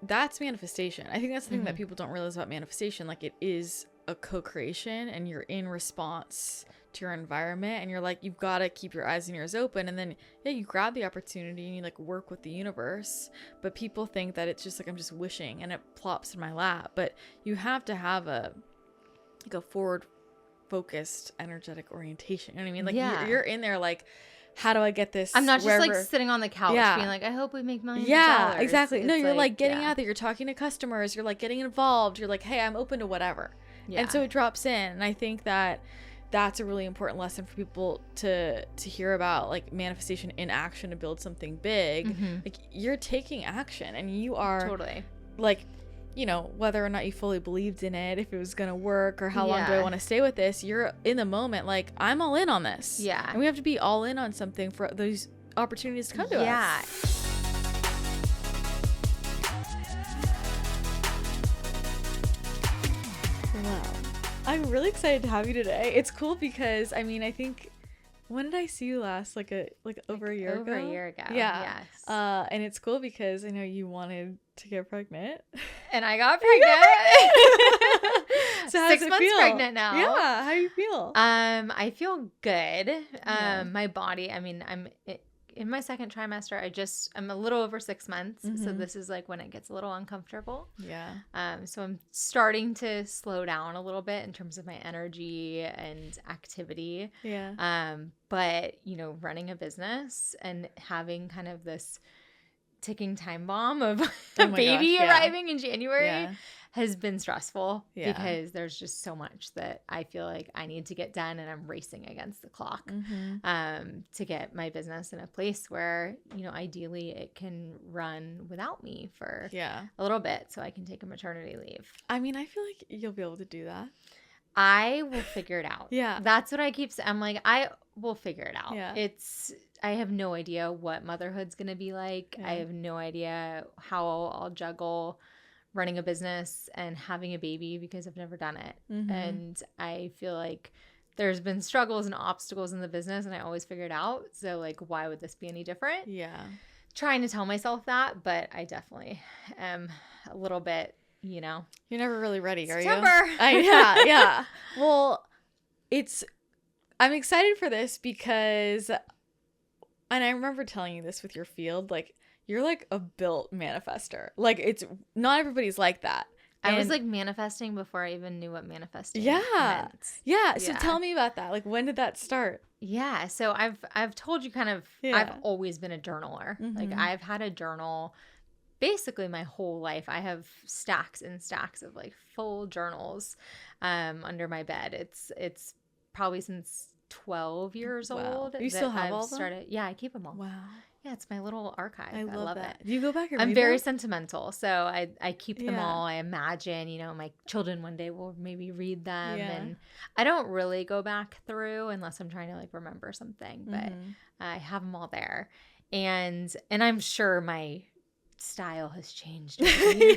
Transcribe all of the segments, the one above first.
that's manifestation. I think that's the thing that people don't realize about manifestation. Like, it is a co-creation, and you're in response to your environment, and you're like, you've got to keep your eyes and ears open, and then you grab the opportunity and you like work with the universe. But people think that it's just like, I'm just wishing and it plops in my lap. But you have to have a forward focused energetic orientation. You know what I mean? Like, you're in there like, how do I get this? I'm not just like sitting on the couch being like, I hope we make millions of dollars. Yeah, exactly. No, you're like getting out there. You're talking to customers. You're like getting involved. You're like, hey, I'm open to whatever. Yeah. And so it drops in. And I think that that's a really important lesson for people to hear about, like manifestation in action to build something big. Like, you're taking action, and you are totally like, you know, whether or not you fully believed in it, if it was going to work, or how long do I want to stay with this, you're in the moment like, I'm all in on this. Yeah. And we have to be all in on something for those opportunities to come to us. Yeah. Wow. I'm really excited to have you today. It's cool because, I mean, I think, when did I see you last? Like over a year ago? Over a year ago. Yeah. Yes. And it's cool because I know you wanted to get pregnant. And I got pregnant. So how 6 does it months feel? pregnant now. Yeah. How do you feel? I feel good. My body, I mean, I'm in my second trimester. I'm a little over 6 months. So this is like when it gets a little uncomfortable. Yeah. So I'm starting to slow down a little bit in terms of my energy and activity. Yeah. But, you know, running a business and having kind of this ticking time bomb of a baby arriving in January has been stressful because there's just so much that I feel like I need to get done, and I'm racing against the clock to get my business in a place where, you know, ideally it can run without me for a little bit so I can take a maternity leave. I mean, I feel like you'll be able to do that. I will figure it out. Yeah. That's what I keep saying. I'm like, I will figure it out. Yeah. I have no idea what motherhood's going to be like. Yeah. I have no idea how I'll juggle running a business and having a baby because I've never done it. And I feel like there's been struggles and obstacles in the business, and I always figure it out. So like, why would this be any different? Yeah. Trying to tell myself that, but I definitely am a little bit, you know. You're never really ready, are September. you? Yeah. Well, I'm excited for this because, and I remember telling you this with your field, like, you're like a built manifester. Like, it's not everybody's like that. I was like manifesting before I even knew what manifesting meant. Yeah. So tell me about that. Like, when did that start? Yeah. So I've told you kind of, I've always been a journaler. Like, I've had a journal basically my whole life. I have stacks and stacks of like full journals under my bed. It's probably since 12 years old. You still have all of them? Yeah, I keep them all. Wow. Yeah, it's my little archive. I love that. it. Do you go back and I'm read very them? sentimental, so I keep them all. I imagine, you know, my children one day will maybe read them, and I don't really go back through unless I'm trying to like remember something, but I have them all there, and I'm sure my style has changed. When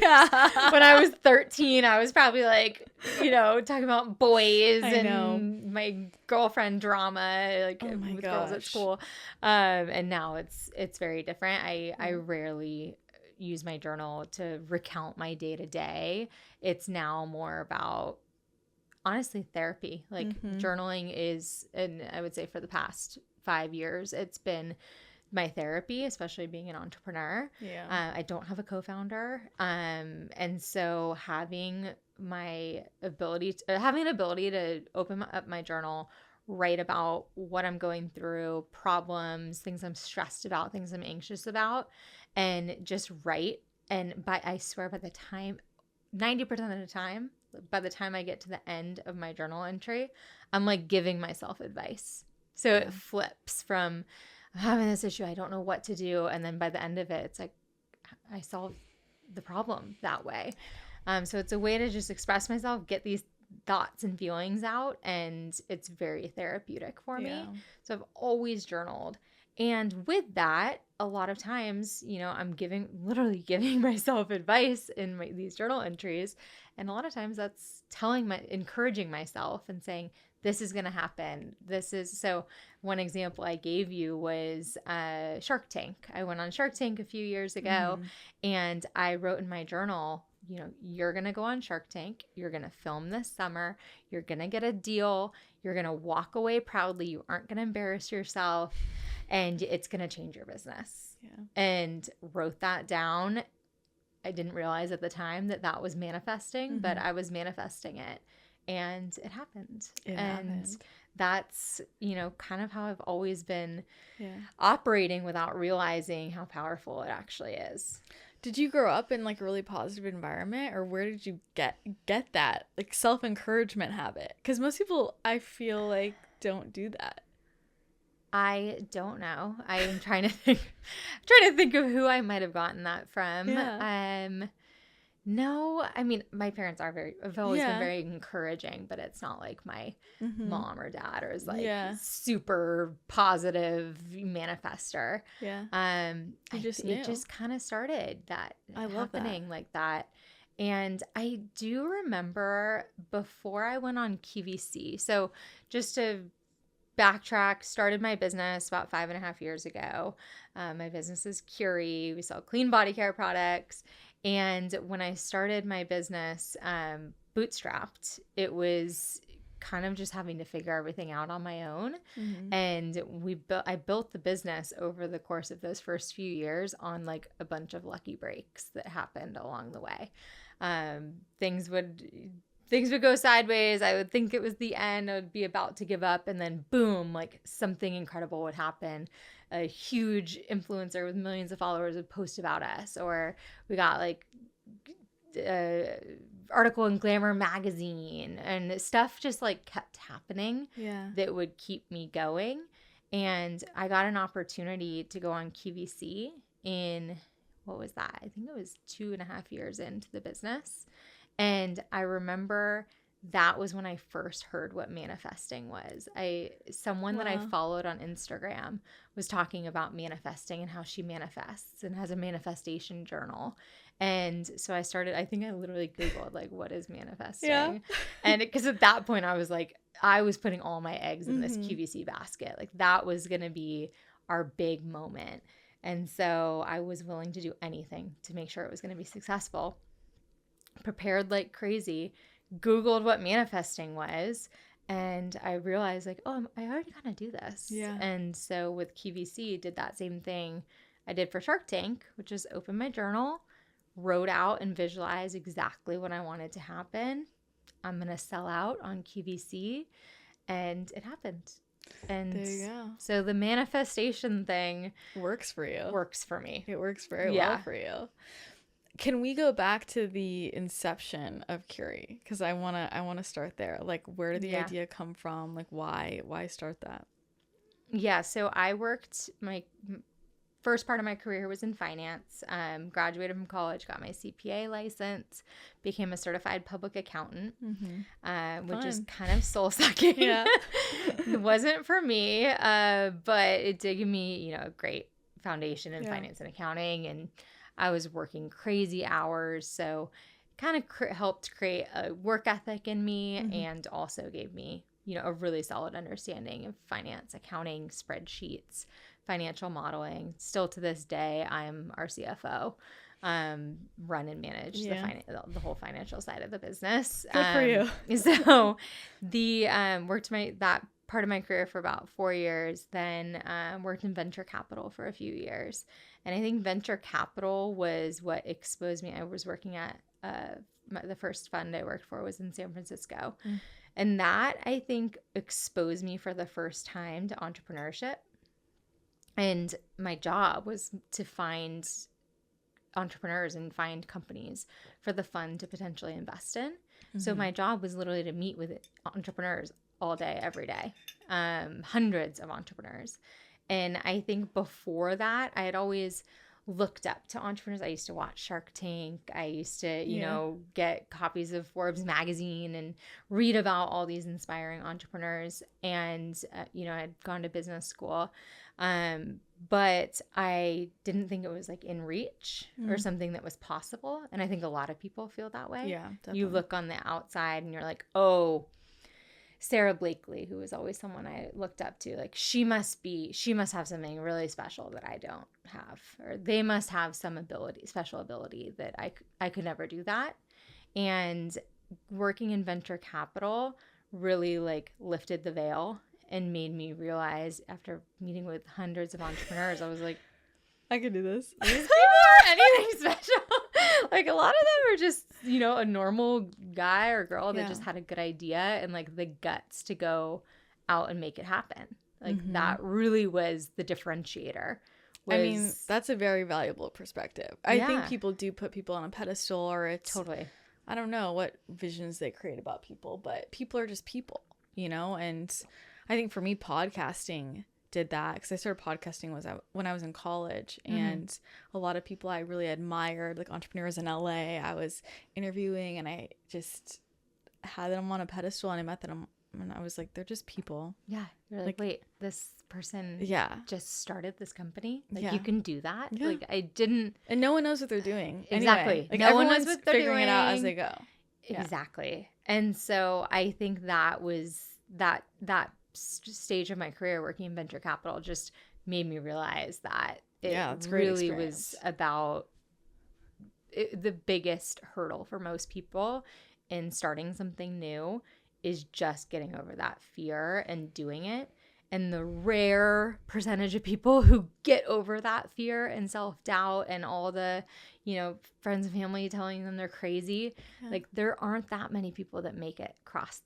I was 13, I was probably like, you know, talking about boys and my girlfriend drama, like with girls at school. And now it's very different. I rarely use my journal to recount my day to day. It's now more about, honestly, therapy. Like journaling is, and I would say for the past 5 years, it's been my therapy, especially being an entrepreneur. I don't have a co-founder. And so having an ability to open up my journal, write about what I'm going through, problems, things I'm stressed about, things I'm anxious about, and just write. And I swear by the time, 90% of the time, by the time I get to the end of my journal entry, I'm like giving myself advice. So it flips from, I'm having this issue, I don't know what to do. And then by the end of it, it's like, I solved the problem that way. So it's a way to just express myself, get these thoughts and feelings out. And it's very therapeutic for me. So I've always journaled. And with that, a lot of times, you know, I'm literally giving myself advice in these journal entries. And a lot of times that's encouraging myself and saying, this is going to happen. So one example I gave you was Shark Tank. I went on Shark Tank a few years ago, and I wrote in my journal, you're going to go on Shark Tank. You're going to film this summer. You're going to get a deal. You're going to walk away proudly. You aren't going to embarrass yourself, and it's going to change your business. Yeah. And wrote that down. I didn't realize at the time that was manifesting, but I was manifesting it. And it happened. That's, kind of how I've always been operating without realizing how powerful it actually is. Did you grow up in like a really positive environment, or where did you get that like self-encouragement habit? Because most people, I feel like, don't do that. I don't know. I'm trying to think of who I might have gotten that from. Yeah. No, I mean, my parents have always been very encouraging, but it's not like my mom or dad is like super positive manifester. Yeah. It just kind of started happening like that. And I do remember before I went on QVC, so just to backtrack, started my business about 5.5 years ago. My business is Curie. We sell clean body care products. And when I started my business, bootstrapped, it was kind of just having to figure everything out on my own. And I built the business over the course of those first few years on like a bunch of lucky breaks that happened along the way. Things would go sideways. I would think it was the end. I would be about to give up, and then boom, like something incredible would happen. A huge influencer with millions of followers would post about us, or we got like article in Glamour magazine, and stuff just like kept happening that would keep me going. And I got an opportunity to go on QVC in, what was that? I think it was 2.5 years into the business. And I remember that was when I first heard what manifesting was. Someone that I followed on Instagram was talking about manifesting and how she manifests and has a manifestation journal. And so I literally Googled like, what is manifesting? Yeah. And because at that point I was putting all my eggs in this QVC basket. Like that was going to be our big moment. And so I was willing to do anything to make sure it was going to be successful. Prepared like crazy, Googled what manifesting was, and I realized like, I already kind of do this. Yeah. And so with QVC, did that same thing I did for Shark Tank, which is open my journal, wrote out and visualized exactly what I wanted to happen. I'm going to sell out on QVC, and it happened. And there you go. So the manifestation thing works for you. Works for me. It works very well for you. Can we go back to the inception of Curie? Because I wanna start there. Like, where did the idea come from? Like, why start that? Yeah, so I worked, my first part of my career was in finance. Graduated from college, got my CPA license, became a certified public accountant, which is kind of soul sucking. Yeah. It wasn't for me, but it did give me, a great foundation in finance and accounting, and I was working crazy hours, so kind of helped create a work ethic in me, and also gave me, a really solid understanding of finance, accounting, spreadsheets, financial modeling. Still to this day, I'm our CFO, run and manage the whole financial side of the business. Good for you. So worked that part of my career for about 4 years, then worked in venture capital for a few years. And I think venture capital was what exposed me. I was working at the first fund I worked for was in San Francisco. And that, I think, exposed me for the first time to entrepreneurship. And my job was to find entrepreneurs and find companies for the fund to potentially invest in. So my job was literally to meet with entrepreneurs all day, every day, hundreds of entrepreneurs. And I think before that, I had always looked up to entrepreneurs. I used to watch Shark Tank. I used to, get copies of Forbes magazine and read about all these inspiring entrepreneurs. And, I'd gone to business school. But I didn't think it was like in reach or something that was possible. And I think a lot of people feel that way. Yeah, definitely. You look on the outside and you're like, oh, Sarah Blakely, who was always someone I looked up to, like she must have something really special that I don't have, or they must have some special ability that I could never do that. And working in venture capital really like lifted the veil and made me realize, after meeting with hundreds of entrepreneurs, I was like, I could do this. These people are anything special. Like a lot of them are just, a normal guy or girl that just had a good idea and like the guts to go out and make it happen. Like that really was the differentiator. I mean, that's a very valuable perspective. I think people do put people on a pedestal, or it's totally, I don't know what visions they create about people, but people are just people, and I think for me, podcasting did that, because I started podcasting when I was in college, and a lot of people I really admired, like entrepreneurs in LA, I was interviewing, and I just had them on a pedestal, and I met them, and I was like, they're just people. Yeah, you're like wait, this person just started this company, like you can do that. Like I didn't, and no one knows what they're doing. Exactly. Anyway. Like no one knows what they're figuring doing. it out as they go. Exactly. And so I think that was that stage of my career working in venture capital just made me realize that it really was about the biggest hurdle for most people in starting something new is just getting over that fear and doing it. And the rare percentage of people who get over that fear and self-doubt and all the, friends and family telling them they're crazy, like there aren't that many people that make it across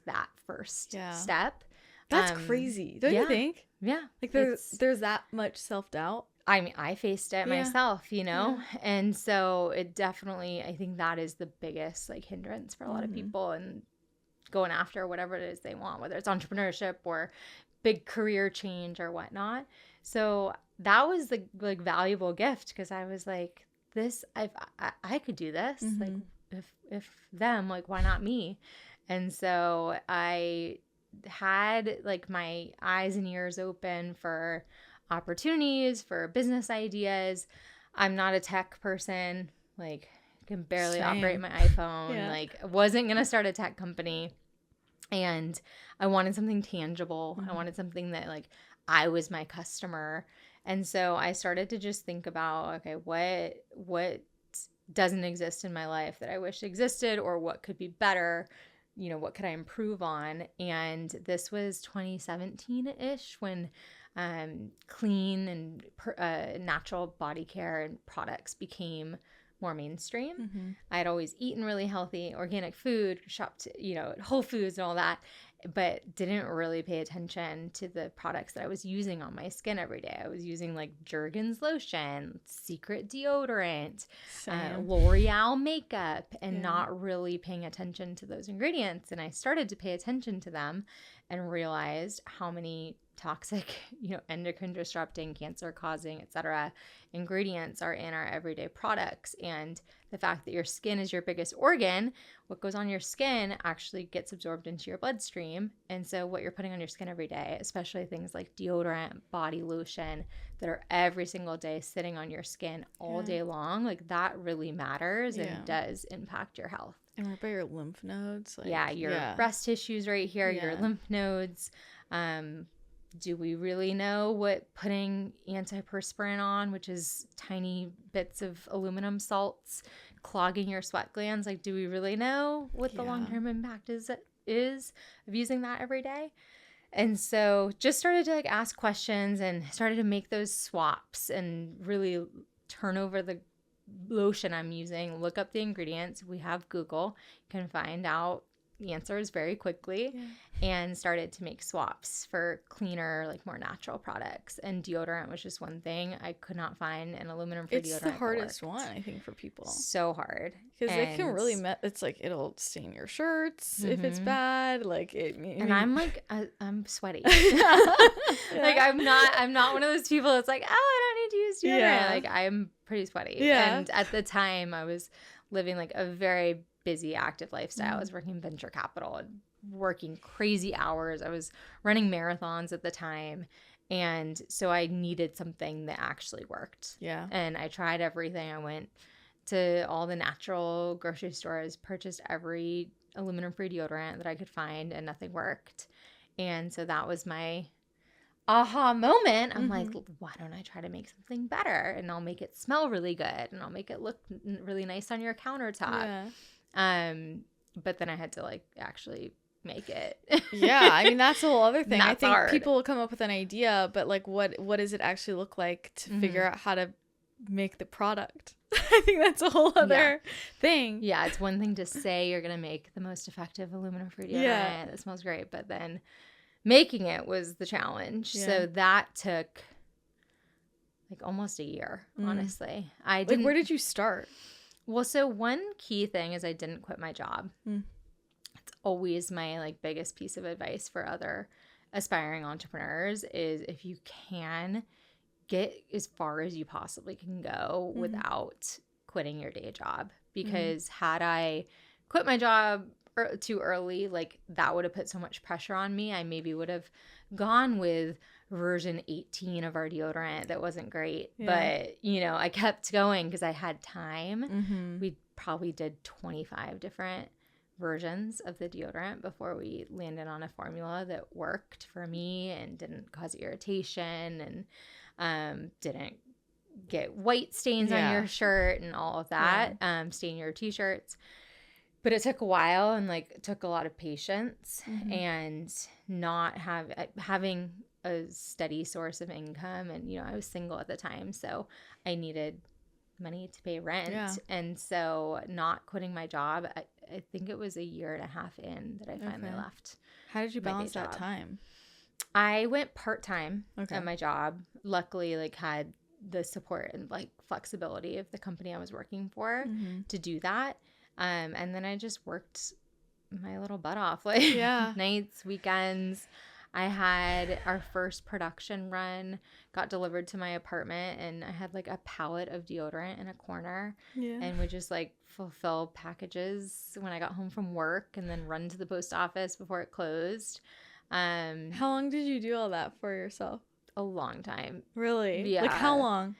that first step. That's crazy. Don't you think? Yeah. Like there's that much self-doubt. I mean, I faced it myself, and so it definitely, I think that is the biggest like hindrance for a lot of people and going after whatever it is they want, whether it's entrepreneurship or big career change or whatnot. So that was the like valuable gift, because I was like, I could do this. Like if them, like why not me? And so I had like my eyes and ears open for opportunities, for business ideas. I'm not a tech person. Like I can barely operate my iPhone. Like I wasn't going to start a tech company. And I wanted something tangible. I wanted something that like I was my customer. And so I started to just think about, okay, what doesn't exist in my life that I wish existed, or what could be better? What could I improve on? And this was 2017-ish when clean and natural body care and products became more mainstream. I had always eaten really healthy, organic food, shopped, at Whole Foods and all that, but didn't really pay attention to the products that I was using on my skin every day. I was using like Jergens lotion, Secret deodorant, L'Oreal makeup, and not really paying attention to those ingredients. And I started to pay attention to them and realized how many toxic, endocrine disrupting, cancer causing, etc. ingredients are in our everyday products. And the fact that your skin is your biggest organ, what goes on your skin actually gets absorbed into your bloodstream. And so what you're putting on your skin every day, especially things like deodorant, body lotion that are every single day sitting on your skin all day long, like that really matters and does impact your health. And what about your lymph nodes? Like, your breast tissues right here, your lymph nodes. Do we really know what putting antiperspirant on, which is tiny bits of aluminum salts, clogging your sweat glands? Like, do we really know what the long-term impact is of using that every day? And so just started to like ask questions and started to make those swaps and really turn over the lotion I'm using, look up the ingredients. We have Google, can find out the answers very quickly, and started to make swaps for cleaner, like more natural products. And deodorant was just one thing. I could not find an aluminum-free deodorant. It's the hardest one, I think, for people. So hard. Because it can really, it's like it'll stain your shirts if it's bad. Like and I'm like, I'm sweaty. Like I'm not one of those people that's like, oh, I don't need to use deodorant. Like I'm pretty sweaty. And at the time I was living like a very busy, active lifestyle. I was working venture capital and working crazy hours. I was running marathons at the time. And so I needed something that actually worked. Yeah. And I tried everything. I went to all the natural grocery stores, purchased every aluminum-free deodorant that I could find, and nothing worked. And so that was my aha moment. I'm like, why don't I try to make something better? And I'll make it smell really good, and I'll make it look really nice on your countertop. Yeah. But then I had to like actually make it. Yeah, I mean, that's a whole other thing. I think hard. people will come up with an idea, but like what does it actually look like to figure out how to make the product? I think that's a whole other thing. Yeah, it's one thing to say you're going to make the most effective aluminum-free deodorant that smells great, but then making it was the challenge. Yeah. So that took like almost a year, honestly. I didn't. Like, where did you start? Well, so one key thing is I didn't quit my job. It's always my like biggest piece of advice for other aspiring entrepreneurs is if you can get as far as you possibly can go without quitting your day job. Because had I quit my job too early, like that would have put so much pressure on me. I maybe would have gone with version 18 of our deodorant that wasn't great. But, you know, I kept going because I had time. We probably did 25 different versions of the deodorant before we landed on a formula that worked for me and didn't cause irritation and didn't get white stains on your shirt and all of that, stain your t-shirts. But it took a while and like it took a lot of patience and not having a steady source of income. And, you know, I was single at the time, so I needed money to pay rent. Yeah. And so not quitting my job, I think it was a year and a half in that I finally left. How did you balance that time? I went part-time at my job. Luckily, like had the support and like flexibility of the company I was working for to do that. And then I just worked my little butt off, like nights, weekends. I had our first production run got delivered to my apartment, and I had like a pallet of deodorant in a corner and would just like fulfill packages when I got home from work and then run to the post office before it closed. How long did you do all that for yourself? A long time. Really? Yeah. Like how long?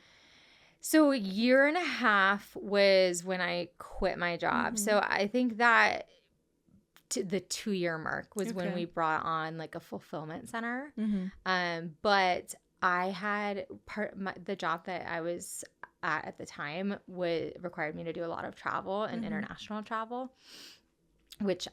So a year and a half was when I quit my job. So I think that the 2-year mark was when we brought on like a fulfillment center. But I had the job that I was at the time required me to do a lot of travel and international travel, which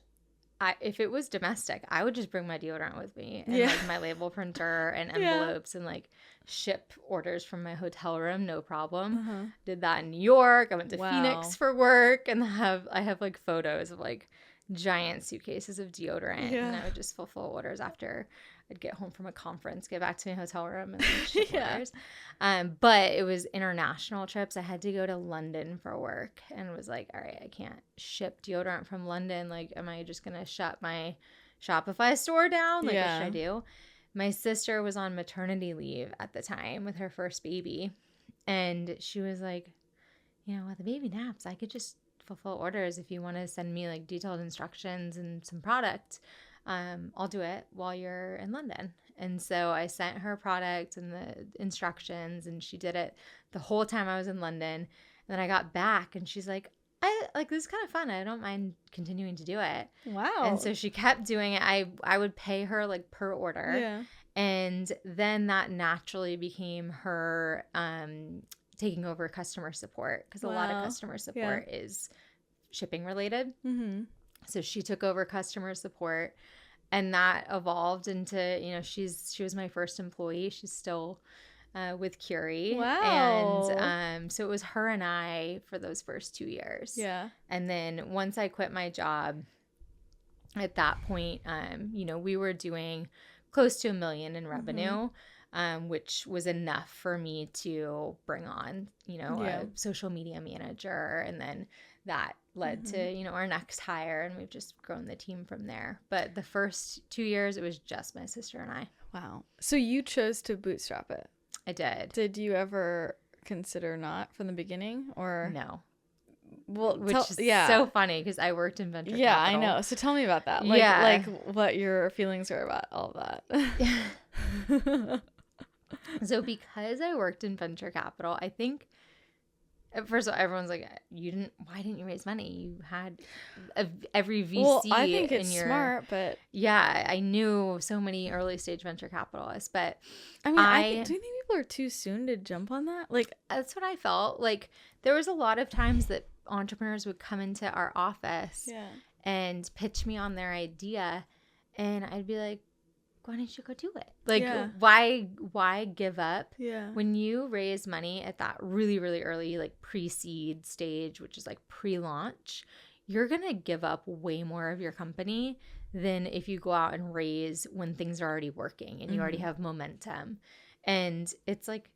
if it was domestic, I would just bring my deodorant with me and like my label printer and envelopes and like ship orders from my hotel room, no problem. Did that in New York. I went to Phoenix for work, and I have like photos of like giant suitcases of deodorant, and I would just fulfill orders after I'd get home from a conference, get back to my hotel room, and ship orders. But it was international trips. I had to go to London for work, and was like, all right, I can't ship deodorant from London. Like, am I just gonna shut my Shopify store down? Like, what should I do? My sister was on maternity leave at the time with her first baby, and she was like, you know, while the baby naps, I could just fulfill orders. If you want to send me like detailed instructions and some product, I'll do it while you're in London. And so I sent her product and the instructions, and she did it the whole time I was in London. And then I got back, and she's like, this is kind of fun. I don't mind continuing to do it. Wow. And so she kept doing it. I would pay her like per order. Yeah. And then that naturally became her taking over customer support, because a lot of customer support is shipping related. So she took over customer support, and that evolved into, you know, she was my first employee. She's still with Curie. Wow. And so it was her and I for those first 2 years. Yeah. And then once I quit my job, at that point, you know, we were doing close to $1 million in revenue. Which was enough for me to bring on, you know, a social media manager. And then that led to, you know, our next hire, and we've just grown the team from there. But the first 2 years, it was just my sister and I. Wow. So you chose to bootstrap it. I did. Did you ever consider not from the beginning, or? No. Well, which is so funny, because I worked in venture capital. I know. So tell me about that. Like what your feelings are about all of that. So because I worked in venture capital, I think At first, everyone's like, why didn't you raise money? You had every VC. Well, I think it's smart, but. Yeah, I knew so many early stage venture capitalists, but I mean, do you think people are too soon to jump on that? Like, that's what I felt. Like, there was a lot of times that entrepreneurs would come into our office and pitch me on their idea, and I'd be like, why don't you go do it? Like, why give up? Yeah. When you raise money at that really, really early, like pre-seed stage, which is like pre-launch, you're going to give up way more of your company than if you go out and raise when things are already working and you already have momentum. And it's like,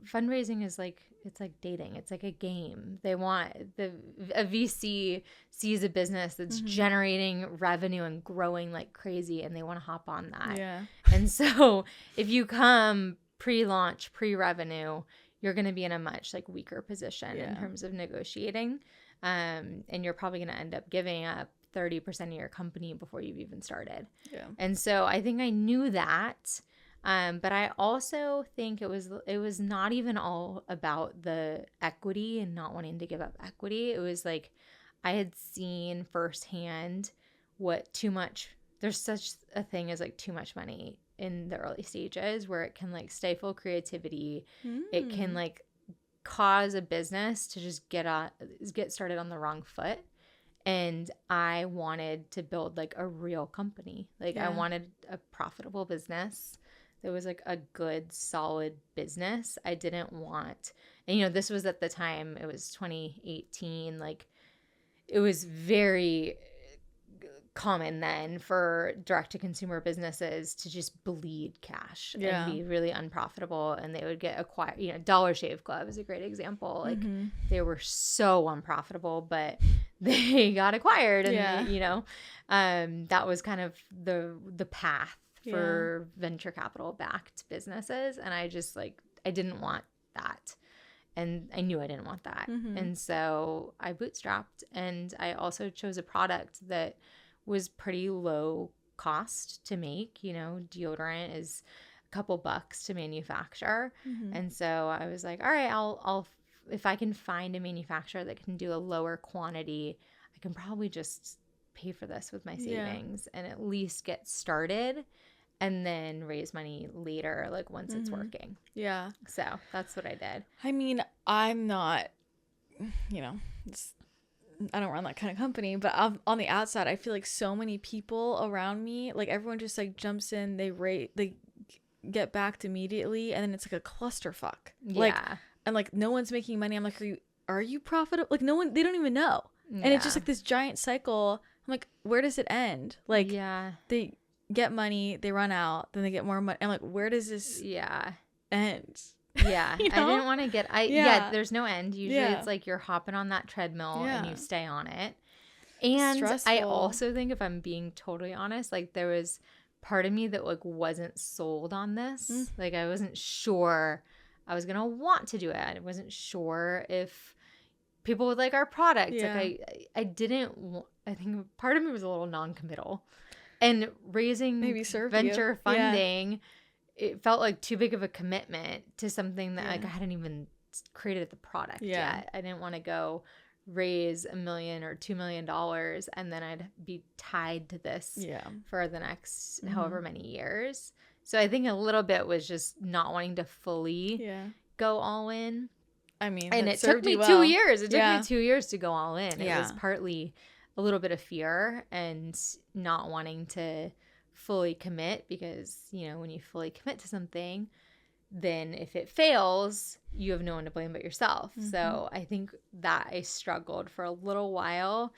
fundraising is like, it's like dating. It's like a game. They want a VC sees a business that's generating revenue and growing like crazy, and they want to hop on that. Yeah. And so if you come pre-launch, pre-revenue, you're going to be in a much like weaker position in terms of negotiating. And you're probably going to end up giving up 30% of your company before you've even started. Yeah. And so I think I knew that. But I also think it was not even all about the equity and not wanting to give up equity. It was like I had seen firsthand what there's such a thing as like too much money in the early stages where it can like stifle creativity. It can like cause a business to just get started on the wrong foot. And I wanted to build like a real company. Like I wanted a profitable business. It was like a good, solid business. I didn't want, and this was at the time, it was 2018. Like, it was very common then for direct-to-consumer businesses to just bleed cash and be really unprofitable, and they would get acquired. Dollar Shave Club is a great example. Like, they were so unprofitable, but they got acquired, and that was kind of the path for venture capital backed businesses. And I just I didn't want that. And I knew I didn't want that. And so I bootstrapped, and I also chose a product that was pretty low cost to make. Deodorant is a couple bucks to manufacture. And so I was like, all right, I'll if I can find a manufacturer that can do a lower quantity, I can probably just pay for this with my savings and at least get started. And then raise money later, like once it's working. Yeah. So that's what I did. I mean, I'm not, I don't run that kind of company, but on the outside, I feel like so many people around me, like everyone just like jumps in, they get backed immediately, and then it's like a clusterfuck. Yeah. And like no one's making money. I'm like, are you profitable? Like they don't even know. Yeah. And it's just like this giant cycle. I'm like, where does it end? Like, they get money, they run out, then they get more money. I'm like, where does this end? Yeah. I didn't want to get there's no end. Usually it's like you're hopping on that treadmill and you stay on it. And stressful. I also think, if I'm being totally honest, like there was part of me that like wasn't sold on this. Like I wasn't sure I was gonna want to do it. I wasn't sure if people would like our product. Like I didn't I think part of me was a little non-committal. And raising venture funding, it felt like too big of a commitment to something that like I hadn't even created the product yet. I didn't want to go raise $1 million or $2 million and then I'd be tied to this for the next however many years. So I think a little bit was just not wanting to fully go all in. I mean, and it took me 2 years. It took me 2 years to go all in. It was partly a little bit of fear and not wanting to fully commit, because, when you fully commit to something, then if it fails, you have no one to blame but yourself. So I think that I struggled for a little while.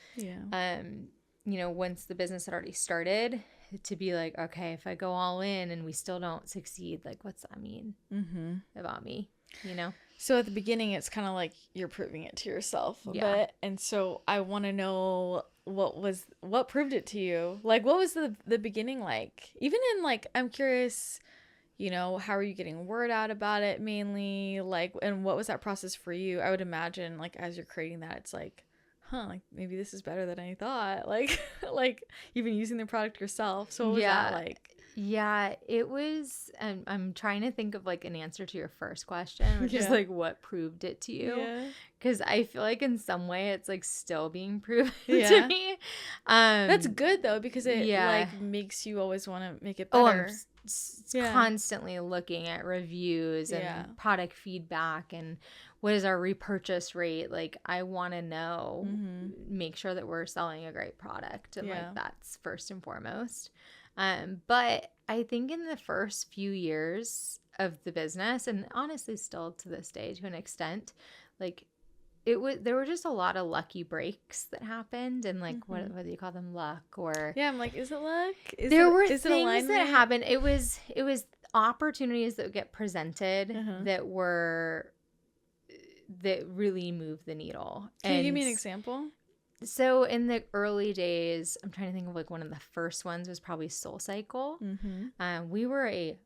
Once the business had already started, to be like, okay, if I go all in and we still don't succeed, like, what's that mean about me, So at the beginning, it's kind of like you're proving it to yourself a bit. And so I want to know what proved it to you? Like, what was the beginning like? Even in like, I'm curious, how are you getting word out about it mainly? Like, and what was that process for you? I would imagine like as you're creating that, it's like, like maybe this is better than I thought. Like, like you've been using the product yourself. So what was that like? Yeah, it was, and I'm trying to think of like an answer to your first question, which is like what proved it to you. Yeah. Because I feel like in some way it's like still being proven to me. That's good though, because it like makes you always want to make it better. Constantly looking at reviews and product feedback and what is our repurchase rate. Like I want to know, make sure that we're selling a great product, and like that's first and foremost. But I think in the first few years of the business, and honestly still to this day to an extent, like there were just a lot of lucky breaks that happened, and like what do you call them, luck or I'm like, is it luck? There were things that happened. It was opportunities that would get presented that really moved the needle. Can you give me an example? So in the early days, I'm trying to think of like one of the first ones was probably SoulCycle. We were a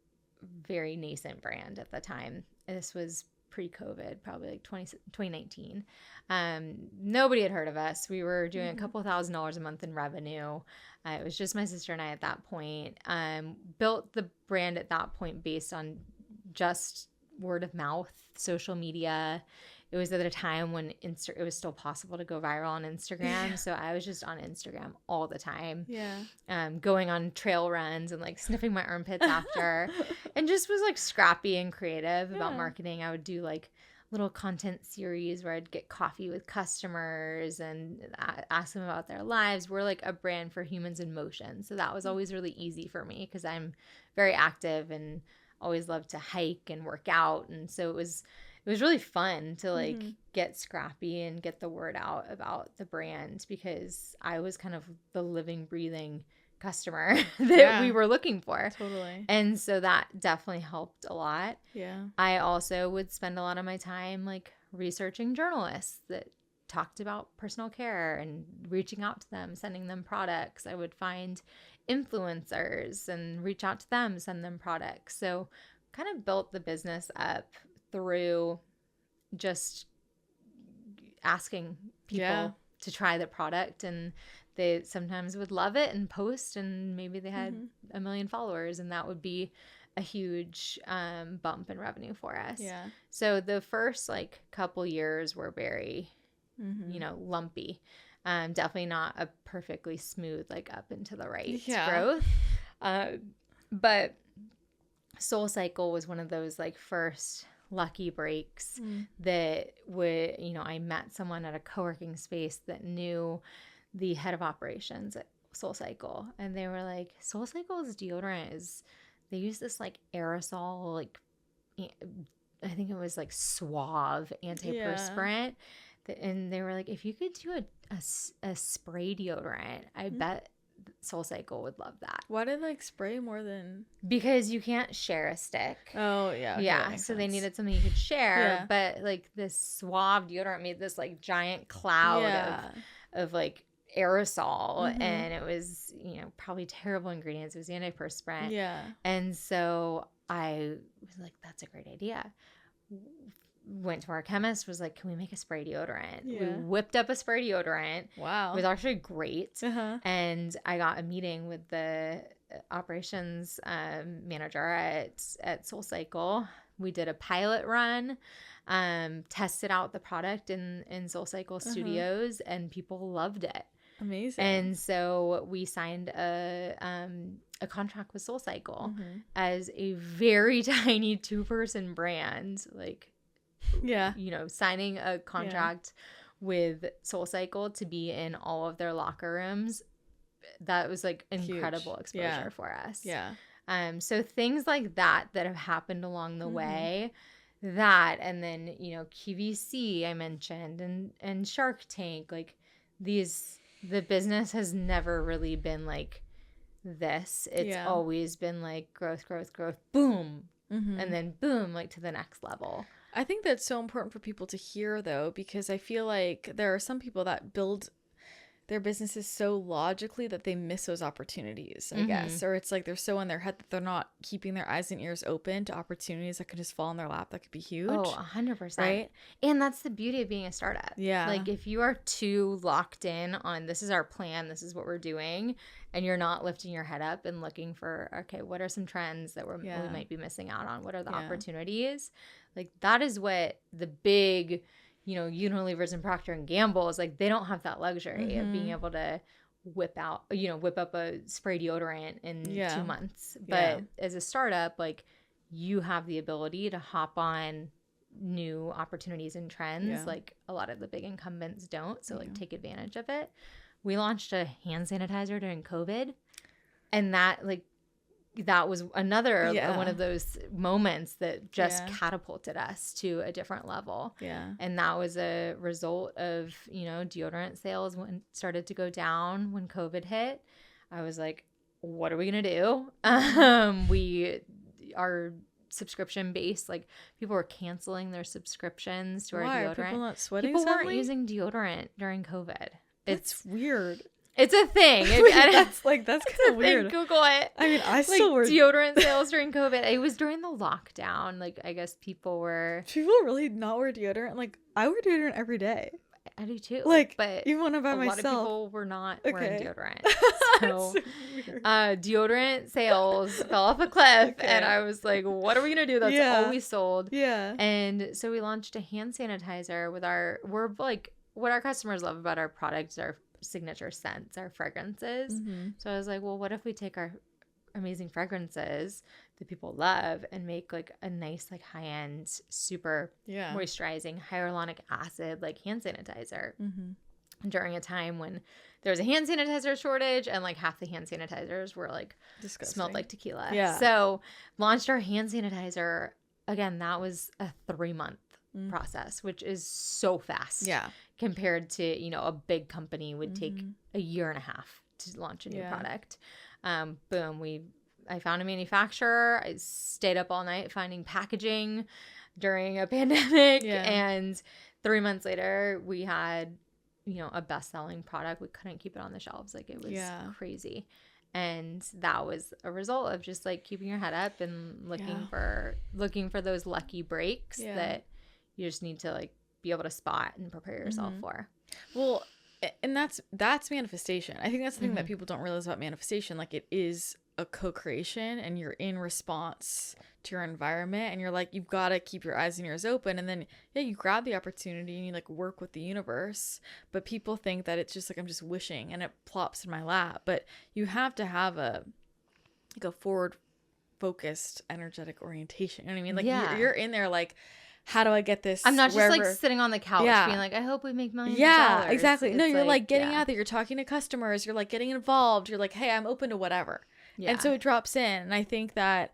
very nascent brand at the time. This was pre-COVID, probably like 2019. Nobody had heard of us. We were doing a couple $1,000s a month in revenue. It was just my sister and I at that point. Built the brand at that point based on just word of mouth, social media. It was at a time when it was still possible to go viral on Instagram. So I was just on Instagram all the time. Going on trail runs and like sniffing my armpits after, and just was like scrappy and creative about marketing. I would do like little content series where I'd get coffee with customers and ask them about their lives. We're like a brand for humans in motion. So that was always really easy for me because I'm very active and always loved to hike and work out. And so it was really fun to like get scrappy and get the word out about the brand, because I was kind of the living, breathing customer that we were looking for. Totally. And so that definitely helped a lot. Yeah. I also would spend a lot of my time like researching journalists that talked about personal care and reaching out to them, sending them products. I would find influencers and reach out to them, send them products. So kind of built the business up through just asking people to try the product, and they sometimes would love it and post, and maybe they had 1 million followers, and that would be a huge bump in revenue for us. So the first like couple years were very lumpy. Definitely not a perfectly smooth like up and to the right growth. But SoulCycle was one of those like first lucky breaks that would, I met someone at a co-working space that knew the head of operations at SoulCycle, and they were like, SoulCycle's deodorant they use this like aerosol, like I think it was like Suave antiperspirant, and they were like, if you could do a spray deodorant, I bet SoulCycle would love that. Why did like spray more than? Because you can't share a stick. Oh yeah. Okay, yeah. So they needed something you could share, but like this Suave deodorant made this like giant cloud of like aerosol, and it was probably terrible ingredients. It was antiperspirant. Yeah. And so I was like, that's a great idea. Went to our chemist, was like, can we make a spray deodorant? We whipped up a spray deodorant. Wow. It was actually great. And I got a meeting with the operations manager at SoulCycle. We did a pilot run, tested out the product in SoulCycle Studios, and people loved it. Amazing. And so we signed a contract with SoulCycle as a very tiny 2-person brand, like, signing a contract with SoulCycle to be in all of their locker rooms. That was like incredible exposure for us. Yeah. So things like that have happened along the way, and then, QVC I mentioned, and Shark Tank, like the business has never really been like this. It's always been like growth, boom. And then boom, like to the next level. I think that's so important for people to hear, though, because I feel like there are some people that build their businesses so logically that they miss those opportunities, I guess. Or it's like they're so in their head that they're not keeping their eyes and ears open to opportunities that could just fall in their lap that could be huge. Oh, 100%. Right? And that's the beauty of being a startup. Yeah. Like if you are too locked in on this is our plan, this is what we're doing, and you're not lifting your head up and looking for, okay, what are some trends that we might be missing out on? What are the opportunities? Like that is what the big, Unilever's and Procter & Gamble is like. They don't have that luxury of being able to whip up a spray deodorant in 2 months. But as a startup, like you have the ability to hop on new opportunities and trends like a lot of the big incumbents don't. So like take advantage of it. We launched a hand sanitizer during COVID, and that was another one of those moments that just catapulted us to a different level. Yeah. And that was a result of, deodorant sales when started to go down when COVID hit. I was like, what are we going to do? We are subscription based. Like people were canceling their subscriptions to our deodorant. Are people not sweating? People weren't using deodorant during COVID. It's weird. It's a thing. That's kind of weird. Google it. I mean, I still wear deodorant sales during COVID. It was during the lockdown. Like, I guess people really not wear deodorant. Like, I wear deodorant every day. I do too. Like, but even when I'm by myself, a lot of people were not wearing deodorant. So, deodorant sales fell off a cliff, and I was like, "What are we gonna do?" That's all we sold. Yeah. And so we launched a hand sanitizer with what our customers love about our product is our signature scents, our fragrances. So I was like, well, what if we take our amazing fragrances that people love and make like a nice like high-end super moisturizing hyaluronic acid like hand sanitizer during a time when there was a hand sanitizer shortage and like half the hand sanitizers were like smelled like tequila. So launched our hand sanitizer. Again, that was a 3-month process, which is so fast compared to a big company would take a year and a half to launch a new product. Boom, I found a manufacturer. I stayed up all night finding packaging during a pandemic, and 3 months later we had a best-selling product. We couldn't keep it on the shelves. Like it was crazy. And that was a result of just like keeping your head up and looking for those lucky breaks that you just need to like be able to spot and prepare yourself for. Well, and that's manifestation. I think that's the thing that people don't realize about manifestation. Like it is a co-creation, and you're in response to your environment, and you're like, you've got to keep your eyes and ears open, and then you grab the opportunity and you like work with the universe. But people think that it's just like I'm just wishing and it plops in my lap. But you have to have a forward focused energetic orientation. You know what I mean? Like you're in there like, how do I get this? I'm not just like sitting on the couch being like, I hope we make millions of dollars. Yeah, exactly. It's you're like getting out there. You're talking to customers. You're like getting involved. You're like, hey, I'm open to whatever. Yeah. And so it drops in. And I think that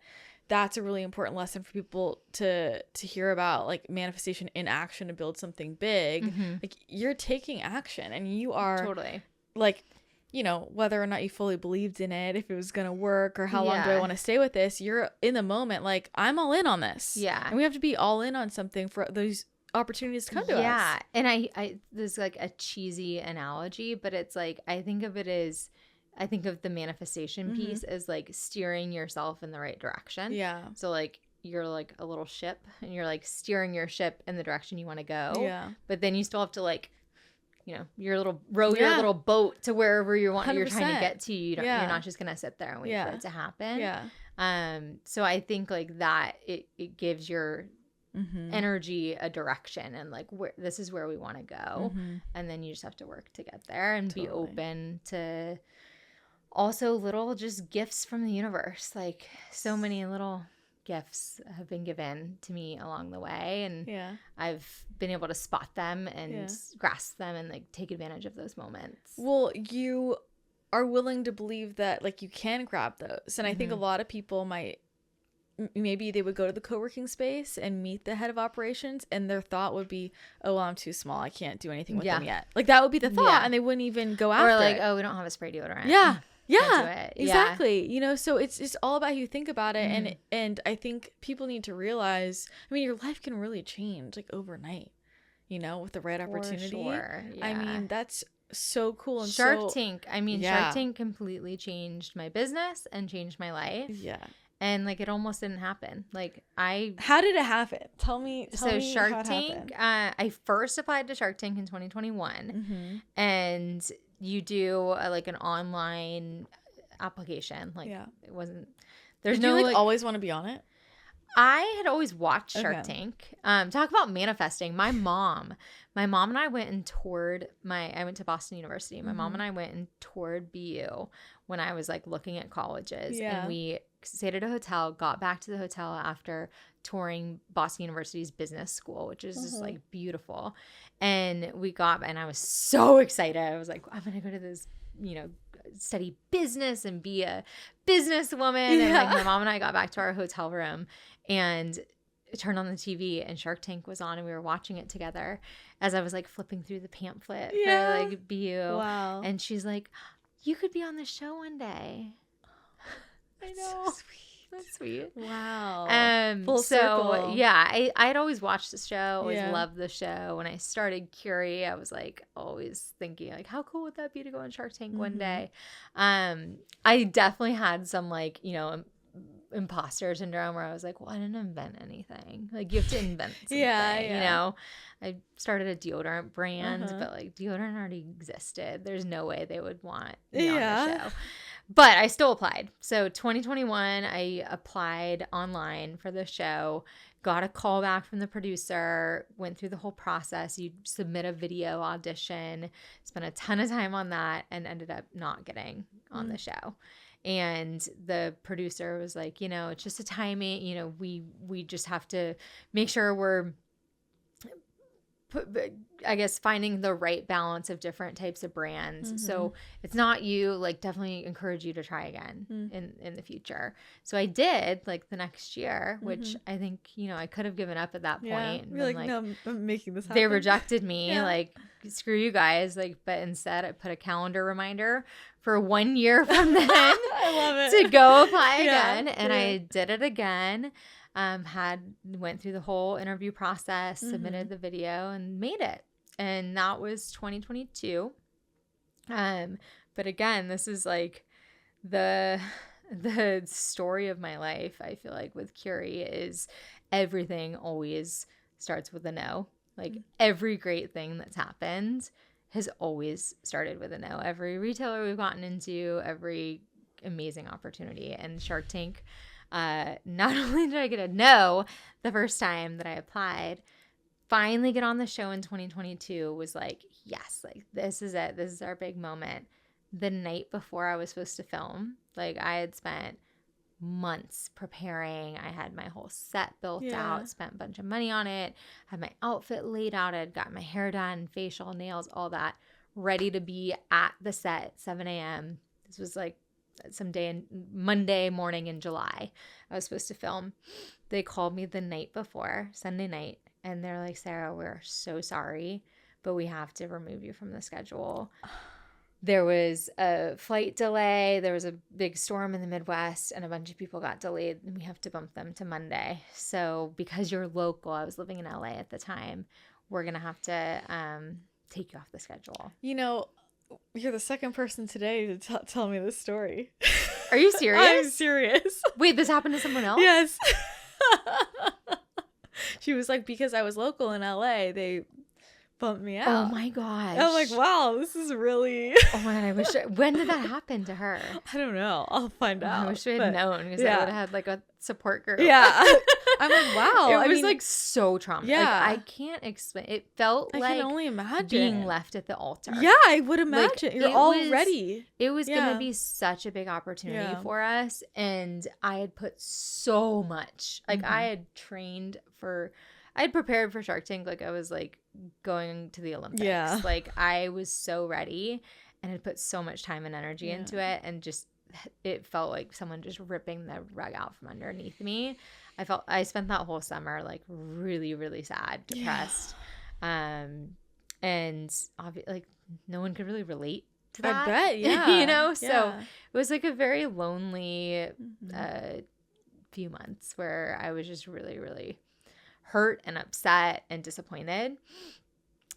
that's a really important lesson for people to hear about, like manifestation in action to build something big. Like you're taking action, and you are totally like, whether or not you fully believed in it, if it was going to work, or how long do I want to stay with this, you're in the moment like, I'm all in on this. Yeah. And we have to be all in on something for those opportunities to come to us. Yeah. And I there's like a cheesy analogy, but it's like, I think of the manifestation piece as like steering yourself in the right direction. Yeah. So like you're like a little ship, and you're like steering your ship in the direction you want to go. Yeah. But then you still have to like, your little boat to wherever you're trying to get to. You're not just gonna sit there and wait for it to happen. Yeah. So I think like that it gives your energy a direction, and like this is where we want to go, and then you just have to work to get there and be open to also little just gifts from the universe. Like so many little gifts have been given to me along the way, and I've been able to spot them and grasp them and like take advantage of those moments. Well, you are willing to believe that like you can grab those, and I think a lot of people maybe they would go to the co-working space and meet the head of operations, and their thought would be, oh, well, I'm too small, I can't do anything with them yet. Like that would be the thought, and they wouldn't even go after it. Or like, oh, we don't have a spray deodorant. Yeah, exactly. So it's all about how you think about it, and I think people need to realize, I mean, your life can really change like overnight, with the right opportunity. For sure. Yeah. I mean, that's so cool. And Shark Tank. I mean, Shark Tank completely changed my business and changed my life. Yeah. And like, it almost didn't happen. Like how did it happen? Tell me Shark how it Tank, I first applied to Shark Tank in 2021, and you do like an online application. Like, it wasn't, did you like always want to be on it? I had always watched Shark Tank. Talk about manifesting. My mom and I went and toured I went to Boston University. My mom and I went and toured BU when I was like looking at colleges. And we stayed at a hotel, got back to the hotel after touring Boston University's business school, which is just like beautiful. And I was so excited. I was like, I'm going to go to this, study business and be a businesswoman. And like, my mom and I got back to our hotel room and turned on the TV, and Shark Tank was on, and we were watching it together as I was like flipping through the pamphlet for like BU. Wow. And she's like, you could be on the show one day. I know. So sweet. That's sweet. Wow. Full circle. Yeah, I'd always watched the show, always loved the show. When I started Curie, I was like always thinking like, how cool would that be to go on Shark Tank one day? I definitely had some like, imposter syndrome where I was like, well, I didn't invent anything. Like, you have to invent something. I started a deodorant brand, but like deodorant already existed. There's no way they would want me on the show. But I still applied. So 2021, I applied online for the show, got a call back from the producer, went through the whole process. You submit a video audition, spent a ton of time on that, and ended up not getting on the show. And the producer was like, it's just a timing, we just have to make sure we're finding the right balance of different types of brands. So it's not you, like, definitely encourage you to try again in the future. So I did, like, the next year, which I think, I could have given up at that point. You're like, no, I'm making this happen. They rejected me, like, screw you guys. Like, but instead I put a calendar reminder for 1 year from then I love it. to go apply again. And I did it again. Went through the whole interview process, submitted the video, and made it. And that was 2022. But again, this is like the story of my life. I feel like with Curie is everything always starts with a no. Like, every great thing that's happened has always started with a no. Every retailer we've gotten into, every amazing opportunity. And Shark Tank, not only did I get a no the first time that I applied, finally get on the show in 2022 was like, yes, like, this is it. This is our big moment. The night before I was supposed to film, like, I had spent months preparing. I had my whole set built out, spent a bunch of money on it, had my outfit laid out, I'd got my hair done, facial, nails, all that, ready to be at the set at 7 a.m. This was like Monday morning in July. I was supposed to film. They called me the night before, Sunday night, and they're like, Sarah, we're so sorry, but we have to remove you from the schedule. There was a flight delay. There was a big storm in the Midwest, and a bunch of people got delayed, and we have to bump them to Monday. So because you're local, I was living in LA at the time, we're going to have to take you off the schedule. You're the second person today to tell me this story. Are you serious? I'm serious. Wait, this happened to someone else? Yes. She was like, because I was local in LA, they bumped me out. Oh my gosh. I'm like, wow, this is really... Oh my God, when did that happen to her? I don't know. I'll find out. I wish we had known, because I would have had like a support group. Yeah. I'm like, wow. It was like so traumatizing. Yeah. Like, I can't explain. It felt like I can only imagine being left at the altar. Yeah, I would imagine. Like, you're all ready. It was going to be such a big opportunity for us. And I had put so much. Like, I had prepared for Shark Tank like I was like going to the Olympics. Yeah. Like, I was so ready and had put so much time and energy into it, and just it felt like someone just ripping the rug out from underneath me. I spent that whole summer like really, really sad, depressed. And obviously, like, no one could really relate to that. I bet, So it was like a very lonely few months where I was just really, really hurt and upset and disappointed.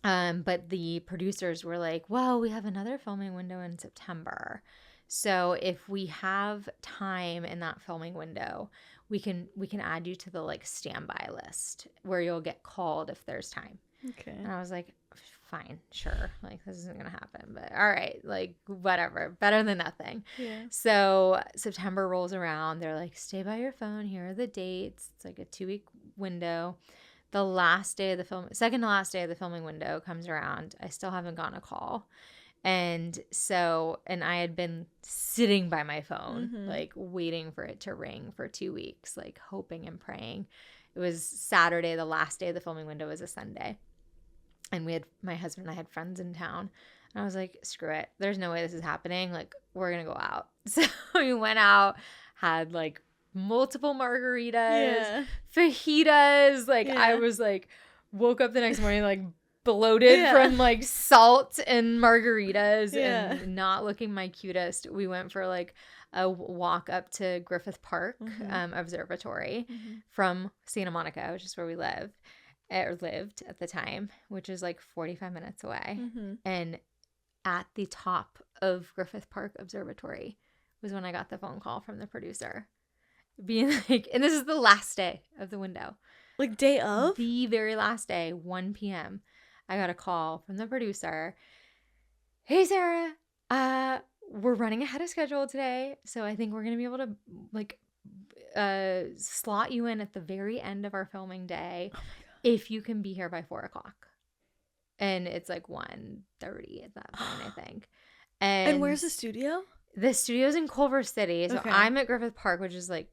But the producers were like, well, we have another filming window in September. So if we have time in that filming window, we can add you to the like standby list where you'll get called if there's time. Okay. And I was like, fine, sure. Like, this isn't going to happen, but all right, like, whatever. Better than nothing. Yeah. So September rolls around. They're like, stay by your phone. Here are the dates. It's like a 2-week window. The last day of the film, second to last day of the filming window comes around. I still haven't gotten a call. And so, and I had been sitting by my phone, like waiting for it to ring for 2 weeks, like hoping and praying. It was Saturday. The last day of the filming window was a Sunday. And my husband and I had friends in town. And I was like, screw it. There's no way this is happening. Like, we're going to go out. So we went out, had like multiple margaritas, fajitas. Like, I was like, woke up the next morning, like bloated from like salt and margaritas and not looking my cutest. We went for like a walk up to Griffith Park Observatory from Santa Monica, which is where we lived at the time, which is like 45 minutes away. And at the top of Griffith Park Observatory was when I got the phone call from the producer being like, and this is the last day of the window. Like day of? The very last day, 1 p.m. I got a call from the producer. Hey, Sarah, we're running ahead of schedule today. So I think we're going to be able to like slot you in at the very end of our filming day. Oh if you can be here by 4:00. And it's like 1:30 at that point, I think. And where's the studio? The studio's in Culver City. So I'm at Griffith Park, which is like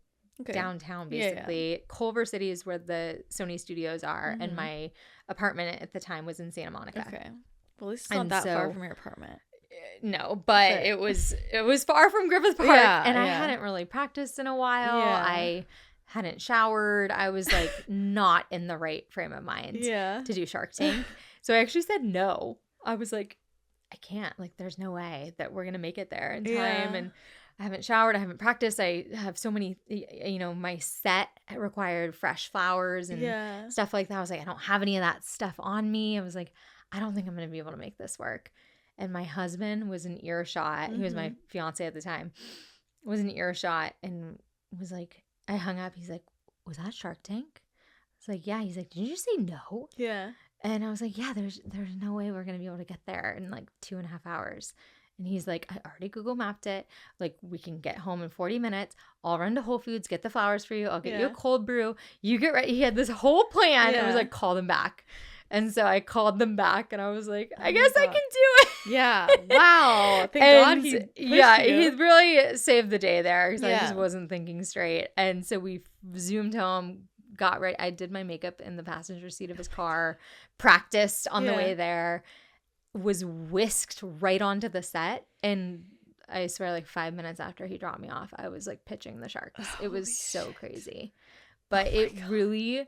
downtown, basically. Yeah. Culver City is where the Sony studios are. And my apartment at the time was in Santa Monica. Okay. Well, at least it's not that far from your apartment. No, but it was far from Griffith Park. Yeah, and I hadn't really practiced in a while. Yeah. I hadn't showered. I was like not in the right frame of mind to do Shark Tank. So I actually said no. I was like, I can't. Like, there's no way that we're going to make it there in time. Yeah. And I haven't showered. I haven't practiced. I have so many, my set required fresh flowers and stuff like that. I was like, I don't have any of that stuff on me. I was like, I don't think I'm going to be able to make this work. And my husband was in earshot. He was my fiance at the time. Was in earshot and was like, I hung up. He's like, was that Shark Tank? I was like, yeah. He's like, did you just say no? Yeah. And I was like, yeah, there's no way we're going to be able to get there in like 2.5 hours. And he's like, I already Google mapped it. Like, we can get home in 40 minutes. I'll run to Whole Foods, get the flowers for you. I'll get you a cold brew. You get ready. He had this whole plan. Yeah. It was like, call them back. And so I called them back and I was like, I guess I can do it. Yeah. Wow. Thank God he really saved the day there because I just wasn't thinking straight. And so we zoomed home, got ready. I did my makeup in the passenger seat of his car, practiced on the way there, was whisked right onto the set. And I swear, like 5 minutes after he dropped me off, I was like pitching the Sharks. It was so crazy. But it really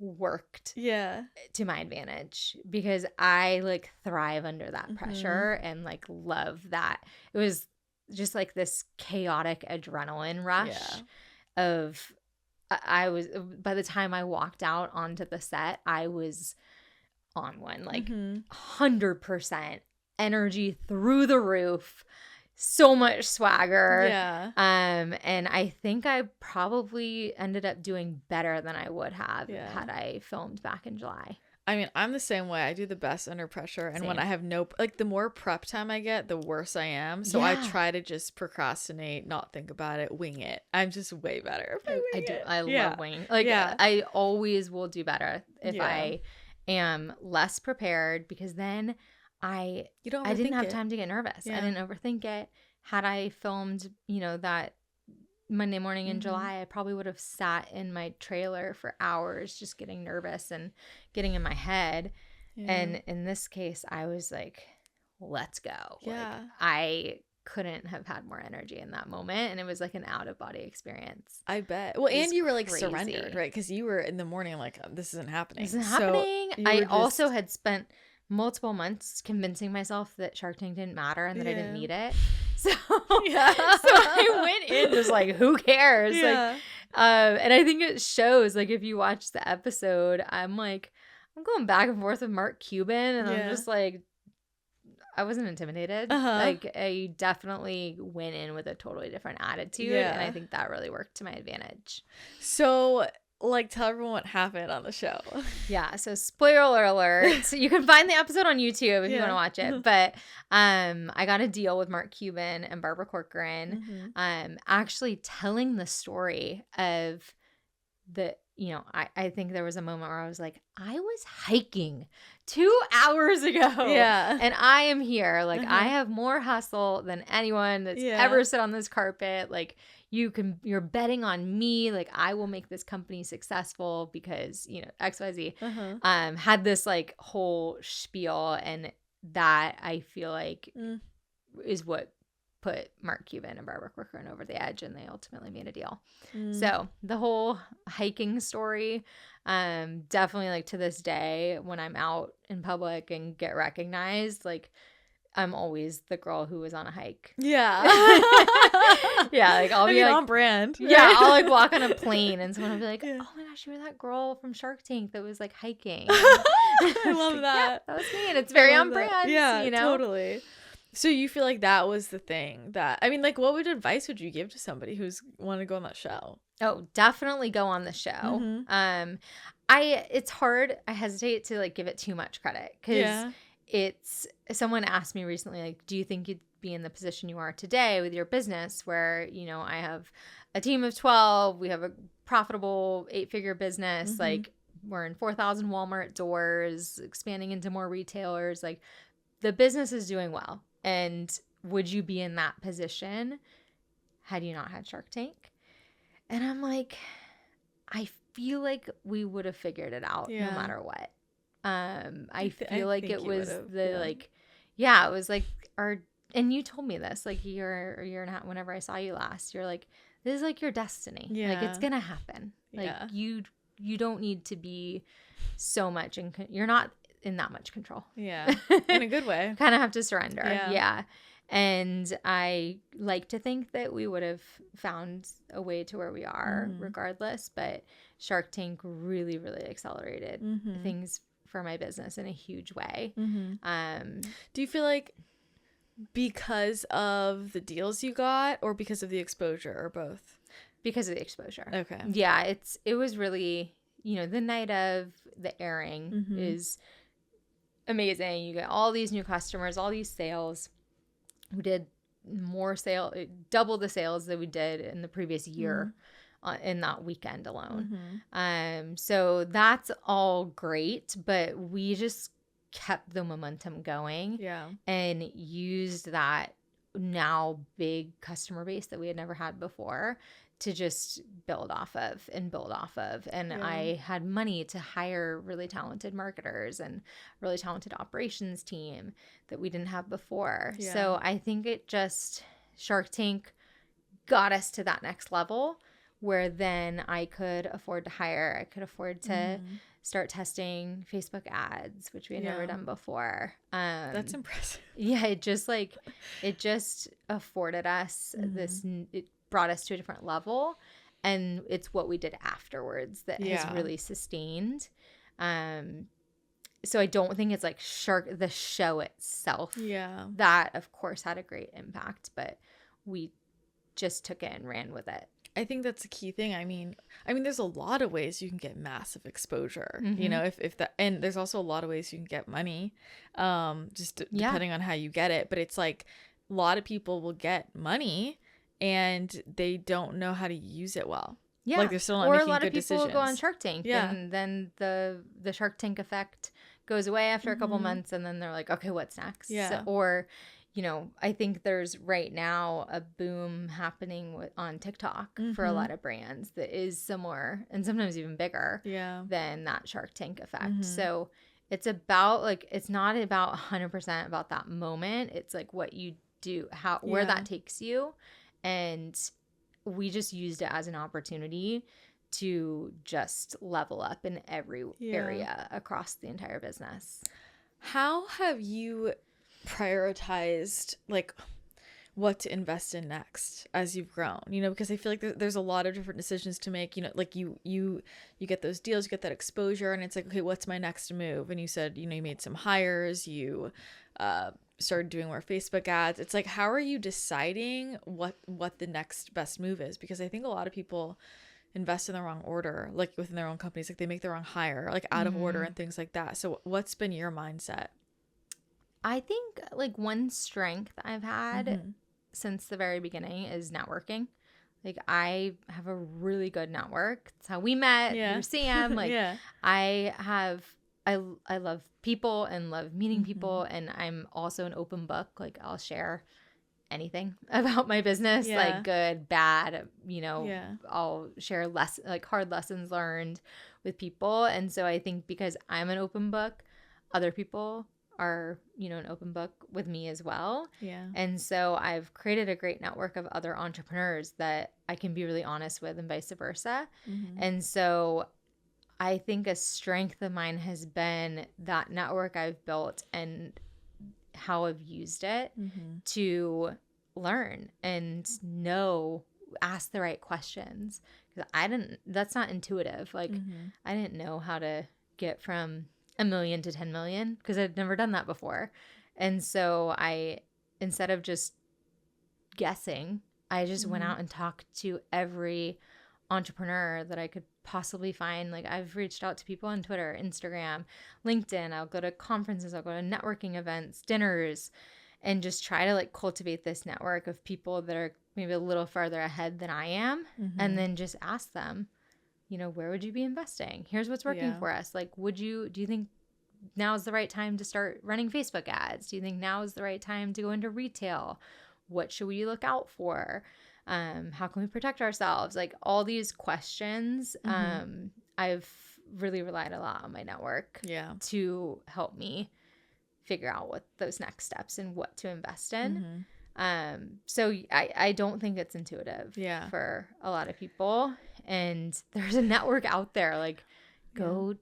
worked to my advantage because I like thrive under that pressure and like love that. It was just like this chaotic adrenaline rush of I was, by the time I walked out onto the set, I was on one, like 100% energy through the roof, so much swagger. Yeah. And I think I probably ended up doing better than I would have had I filmed back in July. I mean, I'm the same way. I do the best under pressure. And when I have the more prep time I get, the worse I am. So I try to just procrastinate, not think about it, wing it. I'm just way better if I wing it. I love winging. Like, I always will do better if I am less prepared because then I didn't have time to get nervous. I didn't overthink it. Had I filmed, that Monday morning in July, I probably would have sat in my trailer for hours just getting nervous and getting in my head. Yeah. And in this case, I was like, let's go. Yeah. Like, I couldn't have had more energy in that moment. And it was like an out of body experience. I bet. Well, and you were like surrendered, right? Because you were in the morning like, this isn't happening. This isn't happening. I also had spent multiple months convincing myself that Shark Tank didn't matter and that I didn't need it. So, so I went in just like, who cares? Yeah. Like, and I think it shows, like, if you watch the episode, I'm like, I'm going back and forth with Mark Cuban, and I'm just like, I wasn't intimidated. Like, I definitely went in with a totally different attitude, and I think that really worked to my advantage. So, like, tell everyone what happened on the show. Yeah, so spoiler alert. So you can find the episode on YouTube if you want to watch it. But I got a deal with Mark Cuban and Barbara Corcoran, actually telling the story of the, you know, I think there was a moment where I was like, I was hiking 2 hours ago. Yeah. And I am here. Like, I have more hustle than anyone that's ever sit on this carpet. Like, you're betting on me. Like, I will make this company successful because, you know, XYZ. Had this like whole spiel, and that I feel like is what put Mark Cuban and Barbara Corcoran over the edge, and they ultimately made a deal. So the whole hiking story, definitely, like, to this day, when I'm out in public and get recognized, like, I'm always the girl who was on a hike. Yeah. Yeah, like, I'll be like on brand. Right? Yeah, I'll like walk on a plane and someone will be like, oh my gosh, you were that girl from Shark Tank that was like hiking. I love that. Yeah, that was me, and it's very on brand. Yeah, you know? Totally. So you feel like that was the thing that, I mean, like, what advice would you give to somebody who's want to go on that show? Oh, definitely go on the show. It's hard. I hesitate to like give it too much credit because someone asked me recently, like, do you think you'd be in the position you are today with your business where, you know, I have a team of 12, we have a profitable 8-figure business, like, we're in 4,000 Walmart doors, expanding into more retailers, like, the business is doing well. And would you be in that position had you not had Shark Tank? And I'm like, I feel like we would have figured it out no matter what. I feel like it was like, it was like and you told me this like a year and a half, whenever I saw you last, you're like, this is like your destiny. Yeah. Like, it's going to happen. Like, you don't need to be so much you're not in that much control. Yeah. In a good way. Kind of have to surrender. Yeah. And I like to think that we would have found a way to where we are regardless, but Shark Tank really, really accelerated things for my business in a huge way. Do you feel like because of the deals you got or because of the exposure, or both? Because of the exposure. Okay. Yeah, it was really, you know, the night of the airing is amazing. You get all these new customers, all these sales. We did double the sales that we did in the previous year in that weekend alone. So that's all great, but we just kept the momentum going and used that now big customer base that we had never had before to just build off of. And I had money to hire really talented marketers and really talented operations team that we didn't have before. So I think Shark Tank got us to that next level where then I could afford to hire. I could afford to start testing Facebook ads, which we had never done before. That's impressive. Yeah, it just afforded us it brought us to a different level, and it's what we did afterwards that has really sustained. So I don't think it's like the show itself. Yeah. That of course had a great impact, but we just took it and ran with it. I think that's a key thing. I mean, there's a lot of ways you can get massive exposure, you know, and there's also a lot of ways you can get money, just depending on how you get it. But it's like a lot of people will get money and they don't know how to use it well. Yeah. Like, they're still not making good decisions. Or a lot of people go on Shark Tank and then the Shark Tank effect goes away after a couple months, and then they're like, okay, what's next? Yeah. So, or, you know, I think there's right now a boom happening on TikTok for a lot of brands that is similar and sometimes even bigger than that Shark Tank effect. So it's about like, it's not about 100% about that moment. It's like what you do, where that takes you. And we just used it as an opportunity to just level up in every area across the entire business. How have you prioritized, like, what to invest in next as you've grown, you know, because I feel like there's a lot of different decisions to make, you know, like you get those deals, you get that exposure, and it's like, okay, what's my next move? And you said, you know, you made some hires, you started doing more Facebook ads. It's like, how are you deciding what the next best move is? Because I think a lot of people invest in the wrong order, like within their own companies, like they make the wrong hire, like out of order and things like that. So what's been your mindset? I think like one strength I've had since the very beginning is networking. Like I have a really good network. That's how we met through Sam. Like I love people and love meeting people, and I'm also an open book. Like I'll share anything about my business, like good, bad, you know, I'll share like hard lessons learned with people. And so I think because I'm an open book, other people are, you know, an open book with me as well. Yeah. And so I've created a great network of other entrepreneurs that I can be really honest with, and vice versa. And so I think a strength of mine has been that network I've built and how I've used it to learn and ask the right questions. Because that's not intuitive. Like I didn't know how to get from 1 million to 10 million because I'd never done that before. And so instead of just guessing, I just went out and talked to every entrepreneur that I could possibly find. Like I've reached out to people on Twitter, Instagram, LinkedIn. I'll go to conferences, I'll go to networking events, dinners, and just try to like cultivate this network of people that are maybe a little farther ahead than I am. And then just ask them, you know, where would you be investing? Here's what's working for us. Like, do you think now is the right time to start running Facebook ads? Do you think now is the right time to go into retail? What should we look out for? How can we protect ourselves? Like all these questions. I've really relied a lot on my network to help me figure out what those next steps and what to invest in. So I don't think it's intuitive for a lot of people. And there's a network out there, like go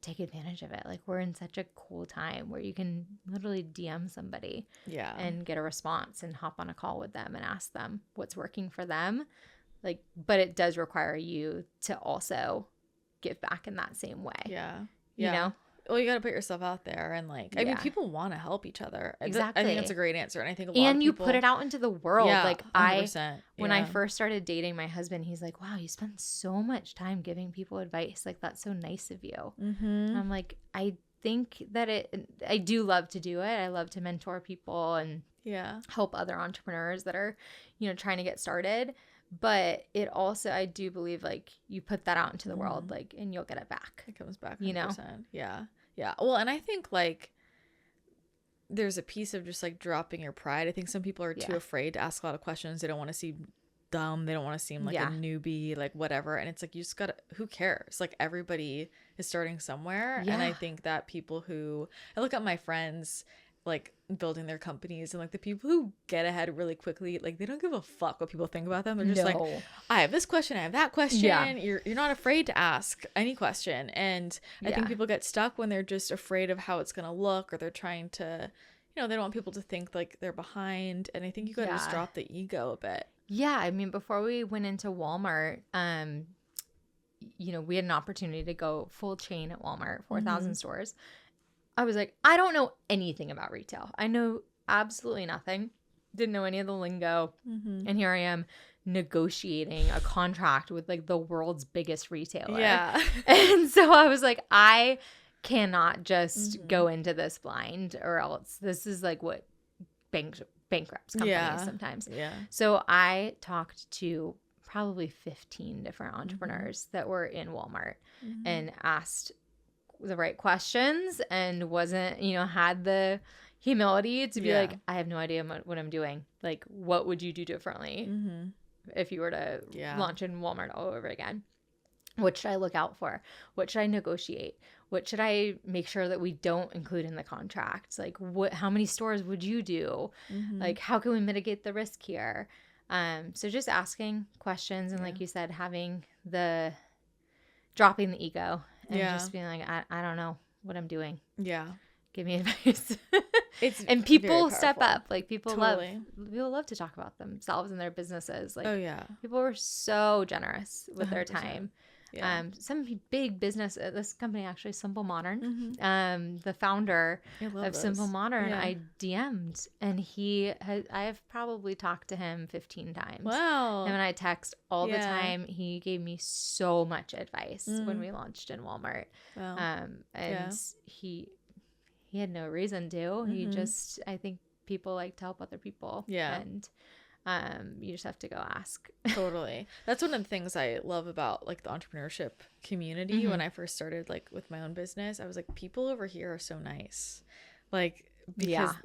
take advantage of it. Like we're in such a cool time where you can literally DM somebody and get a response and hop on a call with them and ask them what's working for them. Like, but it does require you to also give back in that same way. You know? Well, you got to put yourself out there, and like, I mean, people want to help each other. Exactly. I think that's a great answer. And I think a lot of people, put it out into the world. Like 100%. When I first started dating my husband, he's like, wow, you spend so much time giving people advice. Like, that's so nice of you. And I'm like, I think that I do love to do it. I love to mentor people and help other entrepreneurs that are, you know, trying to get started. But it also, I do believe like you put that out into the world, like, and you'll get it back. It comes back 100%. You know? Yeah. Well, and I think like there's a piece of just like dropping your pride. I think some people are too afraid to ask a lot of questions. They don't want to seem dumb. They don't want to seem like a newbie, like whatever. And it's like, you just gotta, who cares? Like everybody is starting somewhere. And I think that I look at my friends like building their companies, and like the people who get ahead really quickly, like they don't give a fuck what people think about them. They're just like, I have this question, I have that question. You're not afraid to ask any question. And I think people get stuck when they're just afraid of how it's gonna look, or they're trying to, you know, they don't want people to think like they're behind. And I think you gotta just drop the ego a bit. I mean, before we went into Walmart, you know, we had an opportunity to go full chain at Walmart, 4,000 stores. I was like, I don't know anything about retail. I know absolutely nothing. Didn't know any of the lingo. And here I am negotiating a contract with like the world's biggest retailer. And so I was like, I cannot just go into this blind, or else this is like what bankrupts companies sometimes. So I talked to probably 15 different entrepreneurs that were in Walmart and asked the right questions, and wasn't, you know, had the humility to be like, I have no idea what I'm doing. Like, what would you do differently if you were to launch in Walmart all over again? What should I look out for? What should I negotiate? What should I make sure that we don't include in the contract? Like, how many stores would you do? Like, how can we mitigate the risk here? So just asking questions, and like you said, dropping the ego. And just being like, I don't know what I'm doing. give me advice. It's and people very step powerful. up. Like people love to talk about themselves and their businesses. Like, oh yeah, people were so generous with their 100%. time. Yeah. Some big business, this company actually, Simple Modern, Mm-hmm. The founder I love of those. Simple Modern, Yeah. I DM'd, and I have probably talked to him 15 times. Wow. And when I text all the Yeah. time, he gave me so much advice when we launched in Walmart. Wow. And he had no reason to. He just, I think people like to help other people. Yeah. And you just have to go ask. Totally. That's one of the things I love about like the entrepreneurship community. When I first started like with my own business, I was like, people over here are so nice. Like, because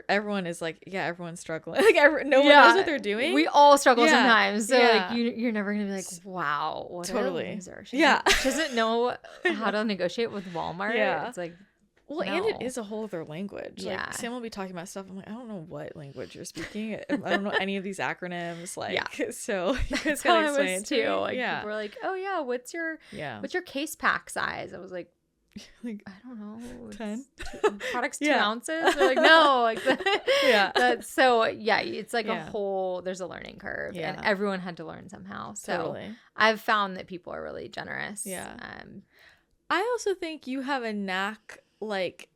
everyone is like, yeah, everyone's struggling. Like no one knows what they're doing. We all struggle sometimes. So like you're never gonna be like, wow, what a loser. She doesn't know how to negotiate with Walmart. Yeah. It's like, well, and it is a whole other language. Yeah. Like Sam will be talking about stuff. I'm like, I don't know what language you're speaking. I don't know any of these acronyms. Like, so you guys gotta explain it too. Like, people were like, oh yeah, what's your case pack size? I was like, I don't know, 10 products 2 ounces. They're like, no, like that's so it's like a whole, there's a learning curve, and everyone had to learn somehow. So totally. I've found that people are really generous. I also think you have a knack, like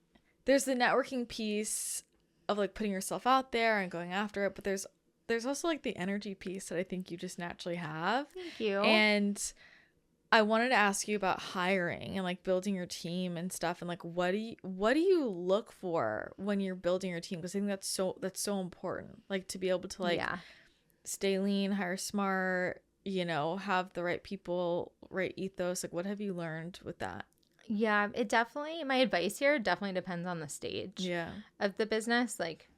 there's the networking piece of like putting yourself out there and going after it, but there's also like the energy piece that I think you just naturally have. Thank you. And I wanted to ask you about hiring and like building your team and stuff, and like what do you look for when you're building your team? Because I think that's so important, like to be able to like stay lean, hire smart, have the right people, right ethos. Like, what have you learned with that? Yeah, my advice here definitely depends on the stage of the business. Like,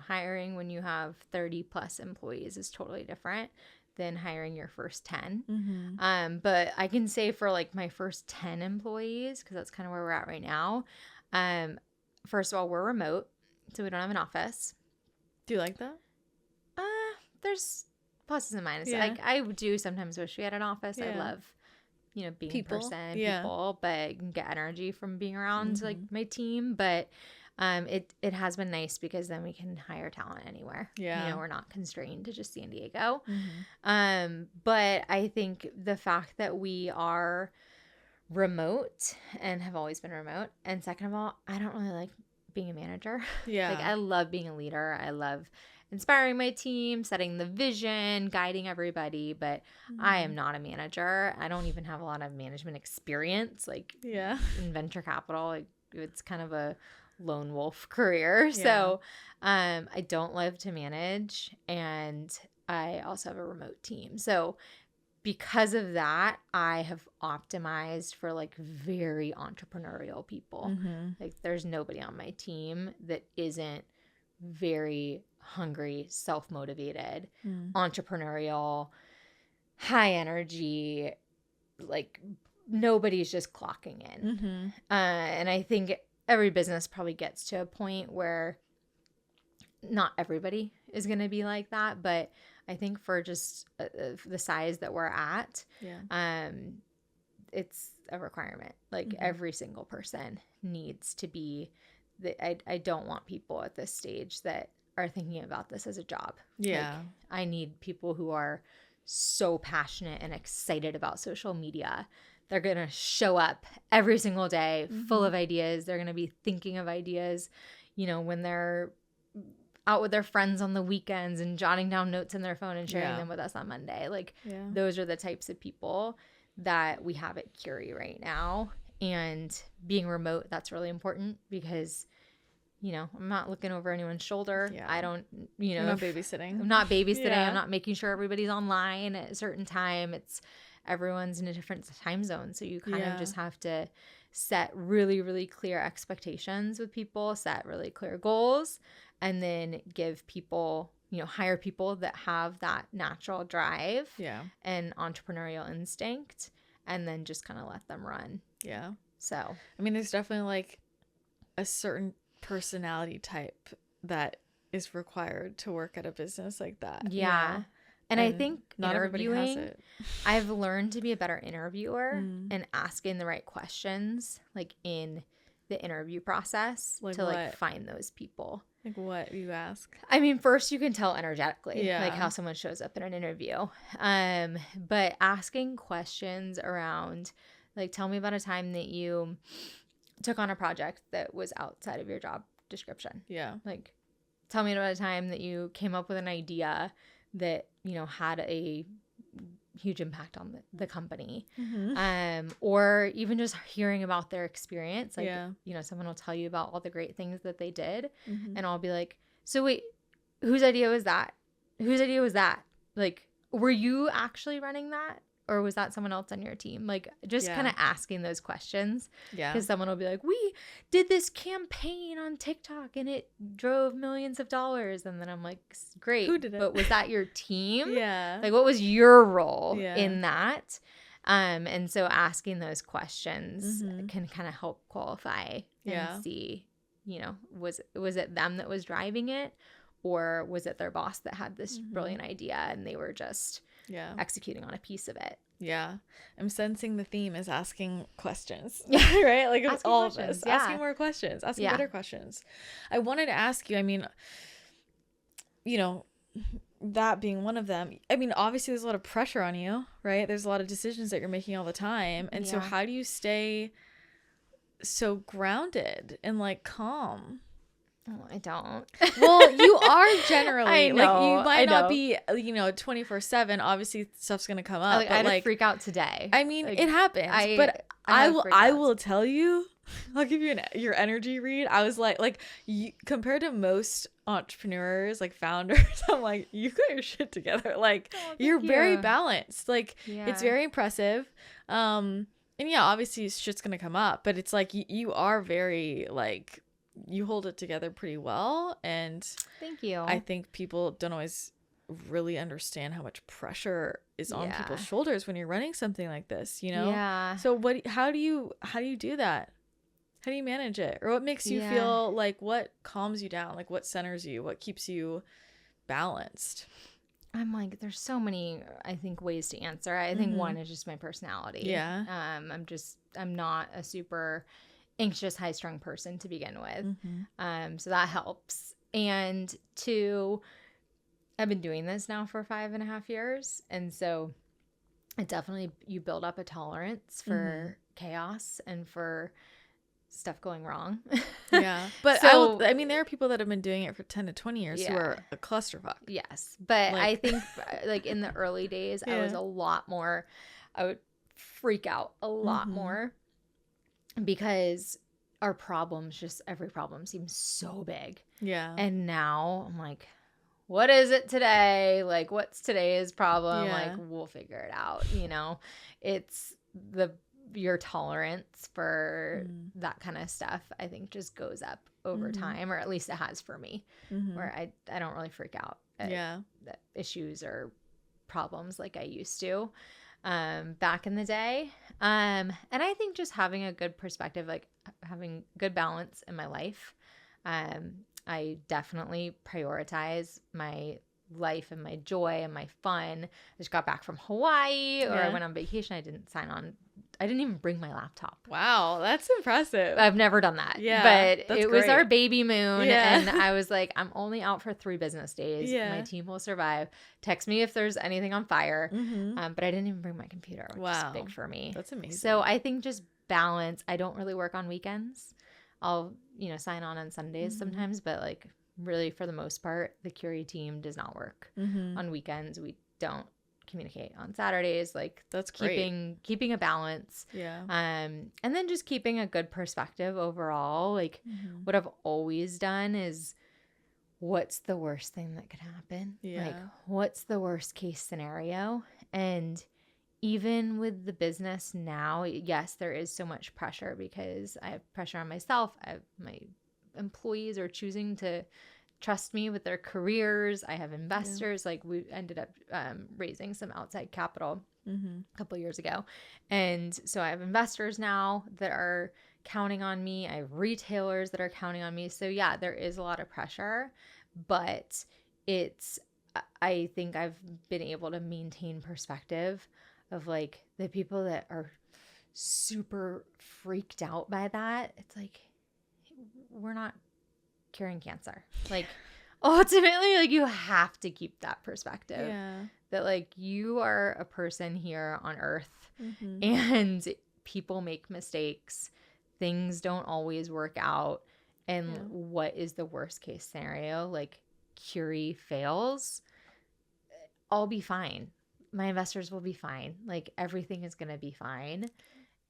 hiring when you have 30 plus employees is totally different than hiring your first 10. Mm-hmm. But I can say for like my first 10 employees, because that's kind of where we're at right now. First of all, we're remote, so we don't have an office. Do you like that? There's pluses and minuses. Yeah. I do sometimes wish we had an office. I love being people. In person, people, but I can get energy from being around like my team. But it has been nice because then we can hire talent anywhere. Yeah. We're not constrained to just San Diego. Mm-hmm. But I think the fact that we are remote and have always been remote, and second of all, I don't really like being a manager. Yeah. Like, I love being a leader. I love inspiring my team, setting the vision, guiding everybody, but I am not a manager. I don't even have a lot of management experience. Like, in venture capital, like, it's kind of a lone wolf career. So I don't love to manage, and I also have a remote team. So because of that, I have optimized for like very entrepreneurial people. Like, there's nobody on my team that isn't very hungry, self-motivated, entrepreneurial, high energy. Like, nobody's just clocking in. And I think every business probably gets to a point where not everybody is going to be like that, but I think for just the size that we're at, it's a requirement. Like, every single person needs to be I don't want people at this stage that are thinking about this as a job. Yeah. Like, I need people who are so passionate and excited about social media. They're going to show up every single day full of ideas. They're going to be thinking of ideas, when they're out with their friends on the weekends and jotting down notes in their phone and sharing them with us on Monday. Like, those are the types of people that we have at Curie right now. And being remote, that's really important because, I'm not looking over anyone's shoulder. Yeah. I don't, I'm not babysitting. I'm not babysitting. I'm not making sure everybody's online at a certain time. Everyone's in a different time zone. So you kind of just have to set really, really clear expectations with people, set really clear goals, and then give people, hire people that have that natural drive and entrepreneurial instinct, and then just kind of let them run. Yeah. So, I mean, there's definitely like a certain personality type that is required to work at a business like that. Yeah. And I think not everybody has it. I've learned to be a better interviewer and asking the right questions, like in the interview process to like find those people. Like what you ask? I mean, first you can tell energetically, like how someone shows up in an interview. But asking questions around, like, tell me about a time that you took on a project that was outside of your job description. Yeah. Like, tell me about a time that you came up with an idea that, you know, had a huge impact on the company. Or even just hearing about their experience. Like, you know, someone will tell you about all the great things that they did. And I'll be like, so wait, whose idea was that? Whose idea was that? Like, were you actually running that? Or was that someone else on your team? Like, just kind of asking those questions. Yeah. Because someone will be like, we did this campaign on TikTok and it drove millions of dollars. And then I'm like, great. Who did it? But was that your team? Yeah. Like, what was your role in that? And so asking those questions can kind of help qualify and see, you know, was it them that was driving it? Or was it their boss that had this brilliant idea and they were just executing on a piece of it? Yeah. I'm sensing the theme is asking questions, right? Like asking all of this, asking more questions, asking better questions. I wanted to ask you, I mean, you know, that being one of them, I mean, obviously there's a lot of pressure on you, right? There's a lot of decisions that you're making all the time. And so how do you stay so grounded and like calm? Oh, I don't. Well, you are generally. I know, like you might not be, you know, 24/7. Obviously, stuff's gonna come up. Like, I had to freak out today. I mean, like, it happens. But I will tell you. I'll give you your energy read. I was like you, compared to most entrepreneurs, like founders, I'm like, you got your shit together. Like you're very balanced. Like it's very impressive. And yeah, obviously shit's gonna come up, but it's like you are very like. You hold it together pretty well, and thank you. I think people don't always really understand how much pressure is on people's shoulders when you're running something like this, you know? Yeah. So how do you do that? How do you manage it? Or what makes you feel like, what calms you down? Like what centers you? What keeps you balanced? I'm like, there's so many, I think, ways to answer. I think one is just my personality. Yeah. I'm not a super anxious, high-strung person to begin with. So that helps. And two, I've been doing this now for 5.5 years. And so it definitely, you build up a tolerance for chaos and for stuff going wrong. Yeah. But so, I mean, there are people that have been doing it for 10 to 20 years who are a clusterfuck. Yes. But like, I think like in the early days, I was a lot more, I would freak out a lot more. Because our problems, just every problem seems so big. Yeah. And now I'm like, what is it today? Like, what's today's problem? Like, we'll figure it out. You know, it's your tolerance for that kind of stuff, I think, just goes up over time, or at least it has for me, where I don't really freak out at issues or problems like I used to. Back in the day. And I think just having a good perspective, like having good balance in my life. I definitely prioritize my life and my joy and my fun. I just got back from Hawaii or I went on vacation. I didn't even bring my laptop. Wow, that's impressive. I've never done that. Yeah, but it was our baby moon. And I was like, I'm only out for 3 business days. My team will survive. Text me if there's anything on fire. But I didn't even bring my computer, which is big for me. That's amazing. So I think just balance. I don't really work on weekends. I'll, sign on Sundays sometimes, but like really for the most part, the Curie team does not work on weekends. We don't communicate on Saturdays. Like that's great. Keeping a balance. Yeah. And then just keeping a good perspective overall. Like what I've always done is, what's the worst thing that could happen? Yeah. Like what's the worst case scenario? And even with the business now, yes, there is so much pressure because I have pressure on myself. My employees are choosing to trust me with their careers. I have investors. Like we ended up raising some outside capital a couple years ago. And so I have investors now that are counting on me. I have retailers that are counting on me. So yeah, there is a lot of pressure, but I think I've been able to maintain perspective of like the people that are super freaked out by that. It's like, we're not curing cancer. Like, ultimately, like, you have to keep that perspective. Yeah. That, like, you are a person here on earth and people make mistakes. Things don't always work out. And what is the worst case scenario? Like, Curie fails, I'll be fine. My investors will be fine. Like, everything is going to be fine.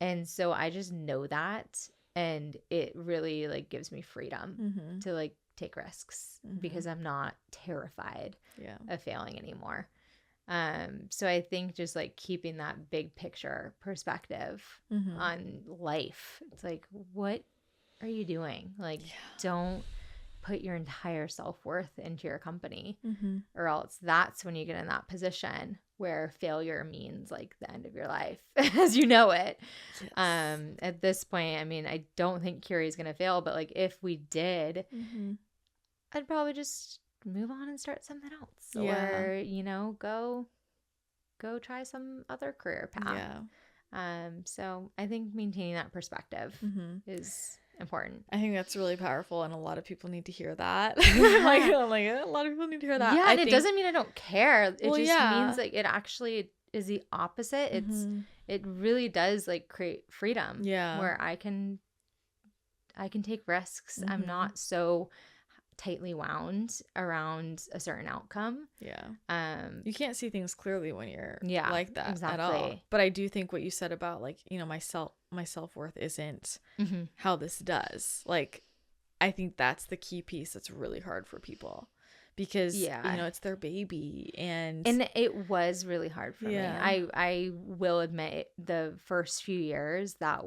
And so I just know that. And it really, like, gives me freedom to, like, take risks because I'm not terrified of failing anymore. So I think just, like, keeping that big picture perspective on life. It's like, what are you doing? Like, don't put your entire self-worth into your company or else that's when you get in that position where failure means, like, the end of your life as you know it. At this point, I mean, I don't think Curie is going to fail, but, like, if we did, I'd probably just move on and start something else or, you know, go try some other career path. So I think maintaining that perspective is important. I think that's really powerful, and a lot of people need to hear that. Like, a lot of people need to hear that. Yeah, and it doesn't mean I don't care. It just means, like, it actually is the opposite. It really does, like, create freedom. Where I can take risks. I'm not so tightly wound around a certain outcome. You can't see things clearly when you're like that at all. But I do think what you said about, like, you know, my self-worth isn't how this does. Like, I think that's the key piece that's really hard for people because you know, it's their baby and it was really hard for me. I will admit the first few years I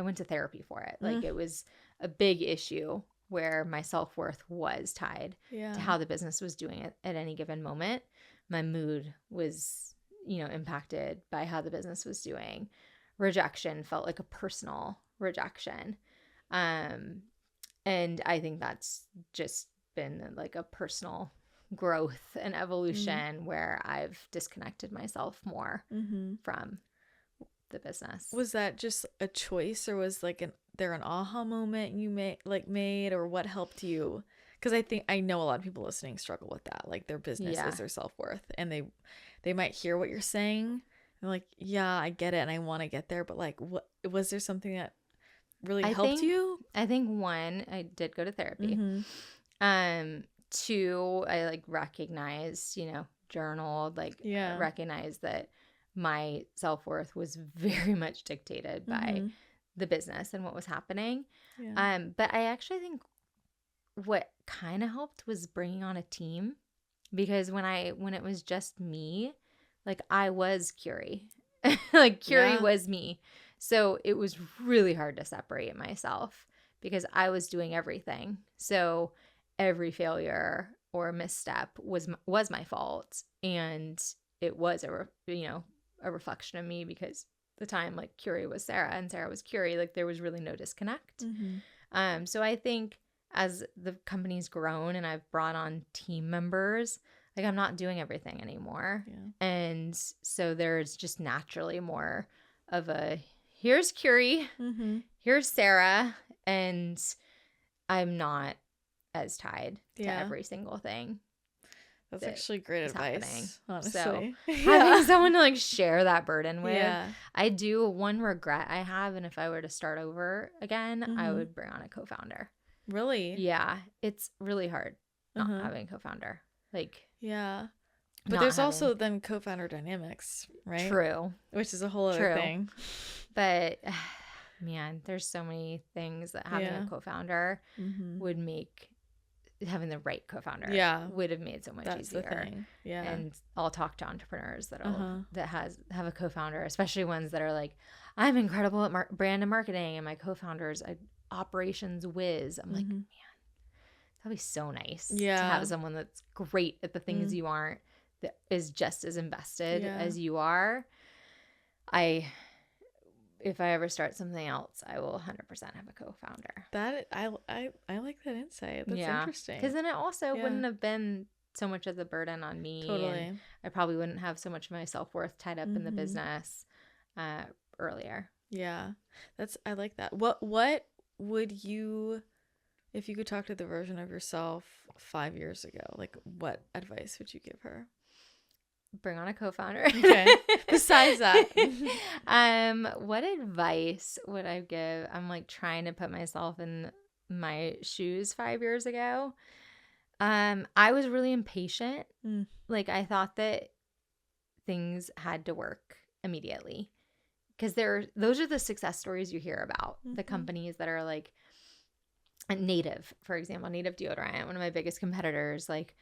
went to therapy for it. Like, it was a big issue where my self-worth was tied to how the business was doing it at any given moment. My mood was, you know, impacted by how the business was doing. Rejection felt like a personal rejection. And I think that's just been, like, a personal growth and evolution where I've disconnected myself more from the business. Was that just a choice, or was, like, there an aha moment you made, or what helped you? Because I know a lot of people listening struggle with that. Like, their business is their self-worth, and they might hear what you're saying and, like, yeah, I get it and I want to get there, but, like, what was there something that really helped you? I think one, I did go to therapy. Two, I, like, recognized, you know, journaled, like, recognized that my self-worth was very much dictated by the business and what was happening. But I actually think what kind of helped was bringing on a team, because when it was just me, like, I was Curie. Like, Curie was me. So it was really hard to separate myself because I was doing everything. So every failure or misstep was my fault, and it was a reflection of me, because the time, like, Curie was Sarah and Sarah was Curie. Like, there was really no disconnect. So I think as the company's grown and I've brought on team members, like, I'm not doing everything anymore. And so there's just naturally more of a, here's Curie, here's Sarah, and I'm not as tied to every single thing. That's actually great advice, honestly. So having someone to, like, share that burden with. I do. One regret I have, and if I were to start over again, I would bring on a co-founder. Really? Yeah. It's really hard not having a co-founder. Like, but there's also then co-founder dynamics, right? True. Which is a whole other thing. But man, there's so many things that having a co-founder would make. Having the right co-founder would have made so much easier. The thing. And I'll talk to entrepreneurs that have a co-founder, especially ones that are like, I'm incredible at brand and marketing, and my co-founder's an operations whiz. I'm like, man, that'd be so nice to have someone that's great at the things you aren't, that is just as invested as you are. If I ever start something else, I will 100% have a co-founder. That I like that insight. That's interesting. Because then it also wouldn't have been so much of the burden on me. Totally. And I probably wouldn't have so much of my self-worth tied up in the business earlier. Yeah. I like that. What would you If you could talk to the version of yourself 5 years ago, like what advice would you give her? Bring on a co-founder. Okay. Besides that. What advice would I give? I'm like trying to put myself in my shoes 5 years ago. I was really impatient. Like I thought that things had to work immediately. Because those are the success stories you hear about. The companies that are like Native, for example, Native deodorant, one of my biggest competitors, like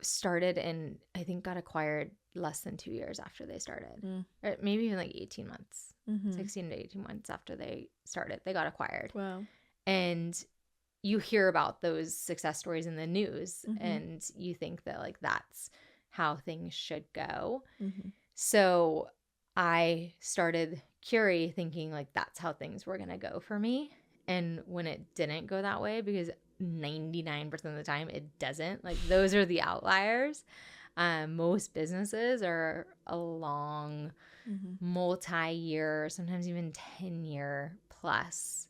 started and I think got acquired less than 2 years after they started, or maybe even like 18 months, 16 to 18 months after they started, they got acquired. Wow. And you hear about those success stories in the news and you think that like that's how things should go. So I started Curie thinking like that's how things were going to go for me. And when it didn't go that way, because 99% of the time it doesn't, like those are the outliers. Most businesses are a long multi-year, sometimes even 10-year plus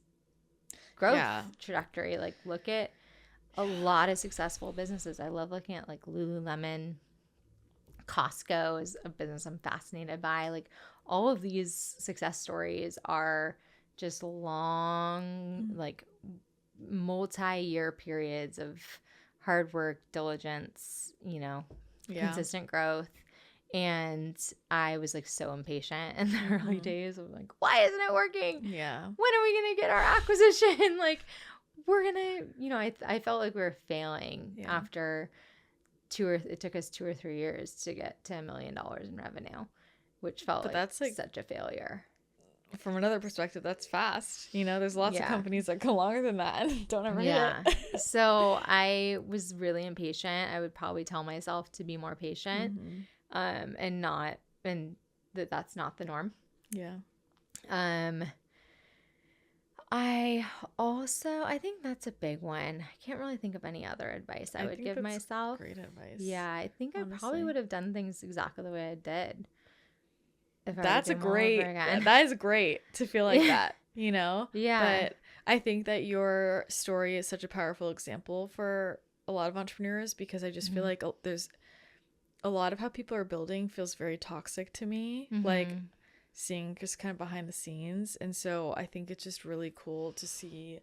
growth trajectory. Like look at a lot of successful businesses. I love looking at like Lululemon. Costco is a business I'm fascinated by. Like all of these success stories are just long, like multi-year periods of hard work, diligence, consistent growth. And I was like so impatient in the early days. I'm like, why isn't it working? Yeah. When are we going to get our acquisition? Like we're going to, I felt like we were failing after it took us 2 or 3 years to get to $1 million in revenue, which felt that's like such a failure. From another perspective, that's fast. There's lots of companies that go longer than that and don't ever hit it. So I was really impatient. I would probably tell myself to be more patient, and that's not the norm. Yeah. I think that's a big one. I can't really think of any other advice I would give myself. Great advice. Yeah, I think honestly. I probably would have done things exactly the way I did. That is great to feel like that, Yeah. But I think that your story is such a powerful example for a lot of entrepreneurs, because I just feel like there's a lot of how people are building feels very toxic to me. Like seeing just kind of behind the scenes. And so I think it's just really cool to see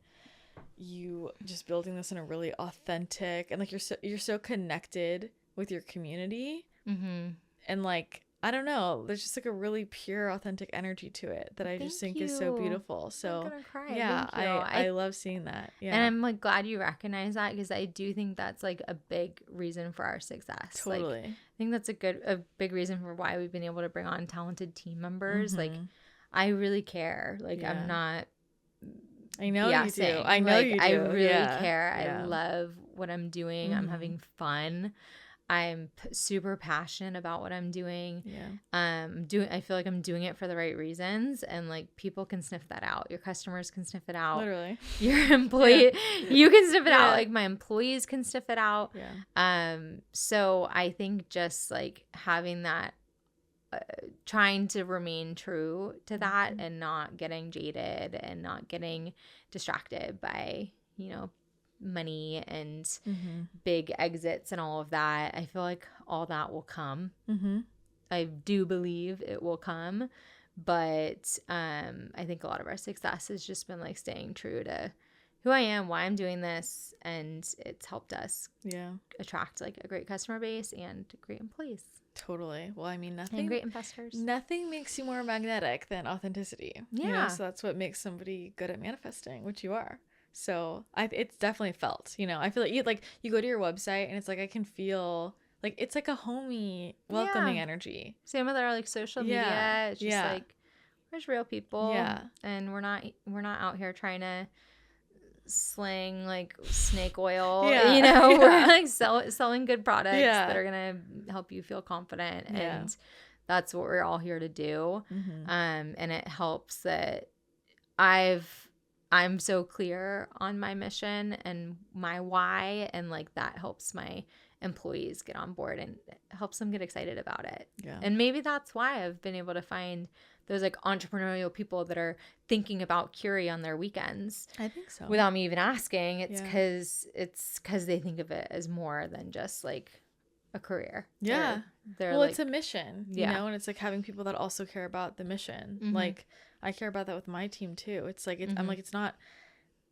you just building this in a really authentic, and like you're so connected with your community. And like, I don't know, there's just like a really pure, authentic energy to it that I just think is so beautiful. So I'm gonna cry. Yeah, I love seeing that. Yeah. And I'm like glad you recognize that, because I do think that's like a big reason for our success. Totally. Like, I think that's a big reason for why we've been able to bring on talented team members. Like I really care. Like I'm not. I know you do. I know you do. I really care. I love what I'm doing. I'm having fun. I'm super passionate about what I'm doing. I feel like I'm doing it for the right reasons, and like people can sniff that out. Your customers can sniff it out. Literally. Your employee, you can sniff it out. Like my employees can sniff it out. So I think just like having that, trying to remain true to that and not getting jaded and not getting distracted by, money and big exits and all of that. I feel like all that will come. I do believe it will come, but I think a lot of our success has just been like staying true to who I am, why I'm doing this, and it's helped us attract like a great customer base and great employees. Totally. Well, I mean, and great investors. Nothing makes you more magnetic than authenticity. So that's what makes somebody good at manifesting, which you are. So it's definitely felt, I feel like you go to your website and it's like, I can feel like it's like a homey, welcoming energy. Same with our like social media. It's just like, there's real people. And we're not out here trying to slang like snake oil. We're like selling good products that are going to help you feel confident. And that's what we're all here to do. And it helps that I'm so clear on my mission and my why, and like that helps my employees get on board and it helps them get excited about it. Yeah. And maybe that's why I've been able to find those like entrepreneurial people that are thinking about Curie on their weekends. I think so. Without me even asking. It's because they think of it as more than just like a career. Yeah. They're well, like, it's a mission, you know, and it's like having people that also care about the mission. Like I care about that with my team too. It's like, I'm like, it's not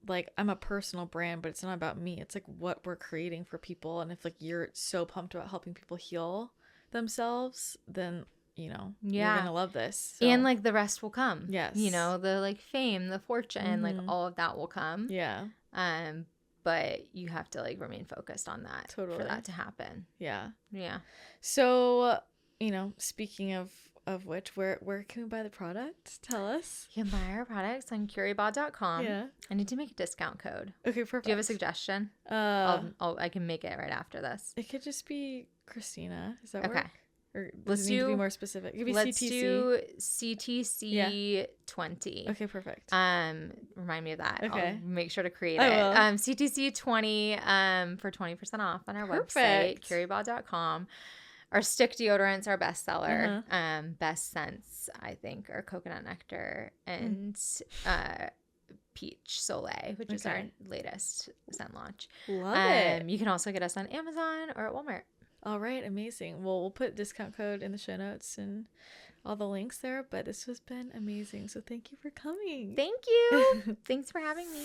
like I'm a personal brand, but it's not about me. It's like what we're creating for people. And if like you're so pumped about helping people heal themselves, then you know, you're gonna love this. So. And like the rest will come. Yes. You know, the like fame, the fortune, like all of that will come. Yeah. But you have to like remain focused on that for that to happen. Yeah. Yeah. So, you know, speaking of which, where can we buy the product? Tell us. You can buy our products on CurieBod.com. Yeah. I need to make a discount code. Okay, perfect. Do you have a suggestion? I can make it right after this. It could just be Christina. Does that okay. work? Or does it need to be more specific? It could be let's CTC. do CTC 20. Okay, perfect. Remind me of that. Okay. I'll make sure to create I it. will. CTC 20 for 20% off on our website, CurieBod.com. Our stick deodorants are bestseller. Best scents, I think, are coconut nectar and peach soleil, which is our latest scent launch. Love it. You can also get us on Amazon or at Walmart. All right, amazing. Well, we'll put discount code in the show notes and all the links there, but this has been amazing. So thank you for coming. Thank you. Thanks for having me.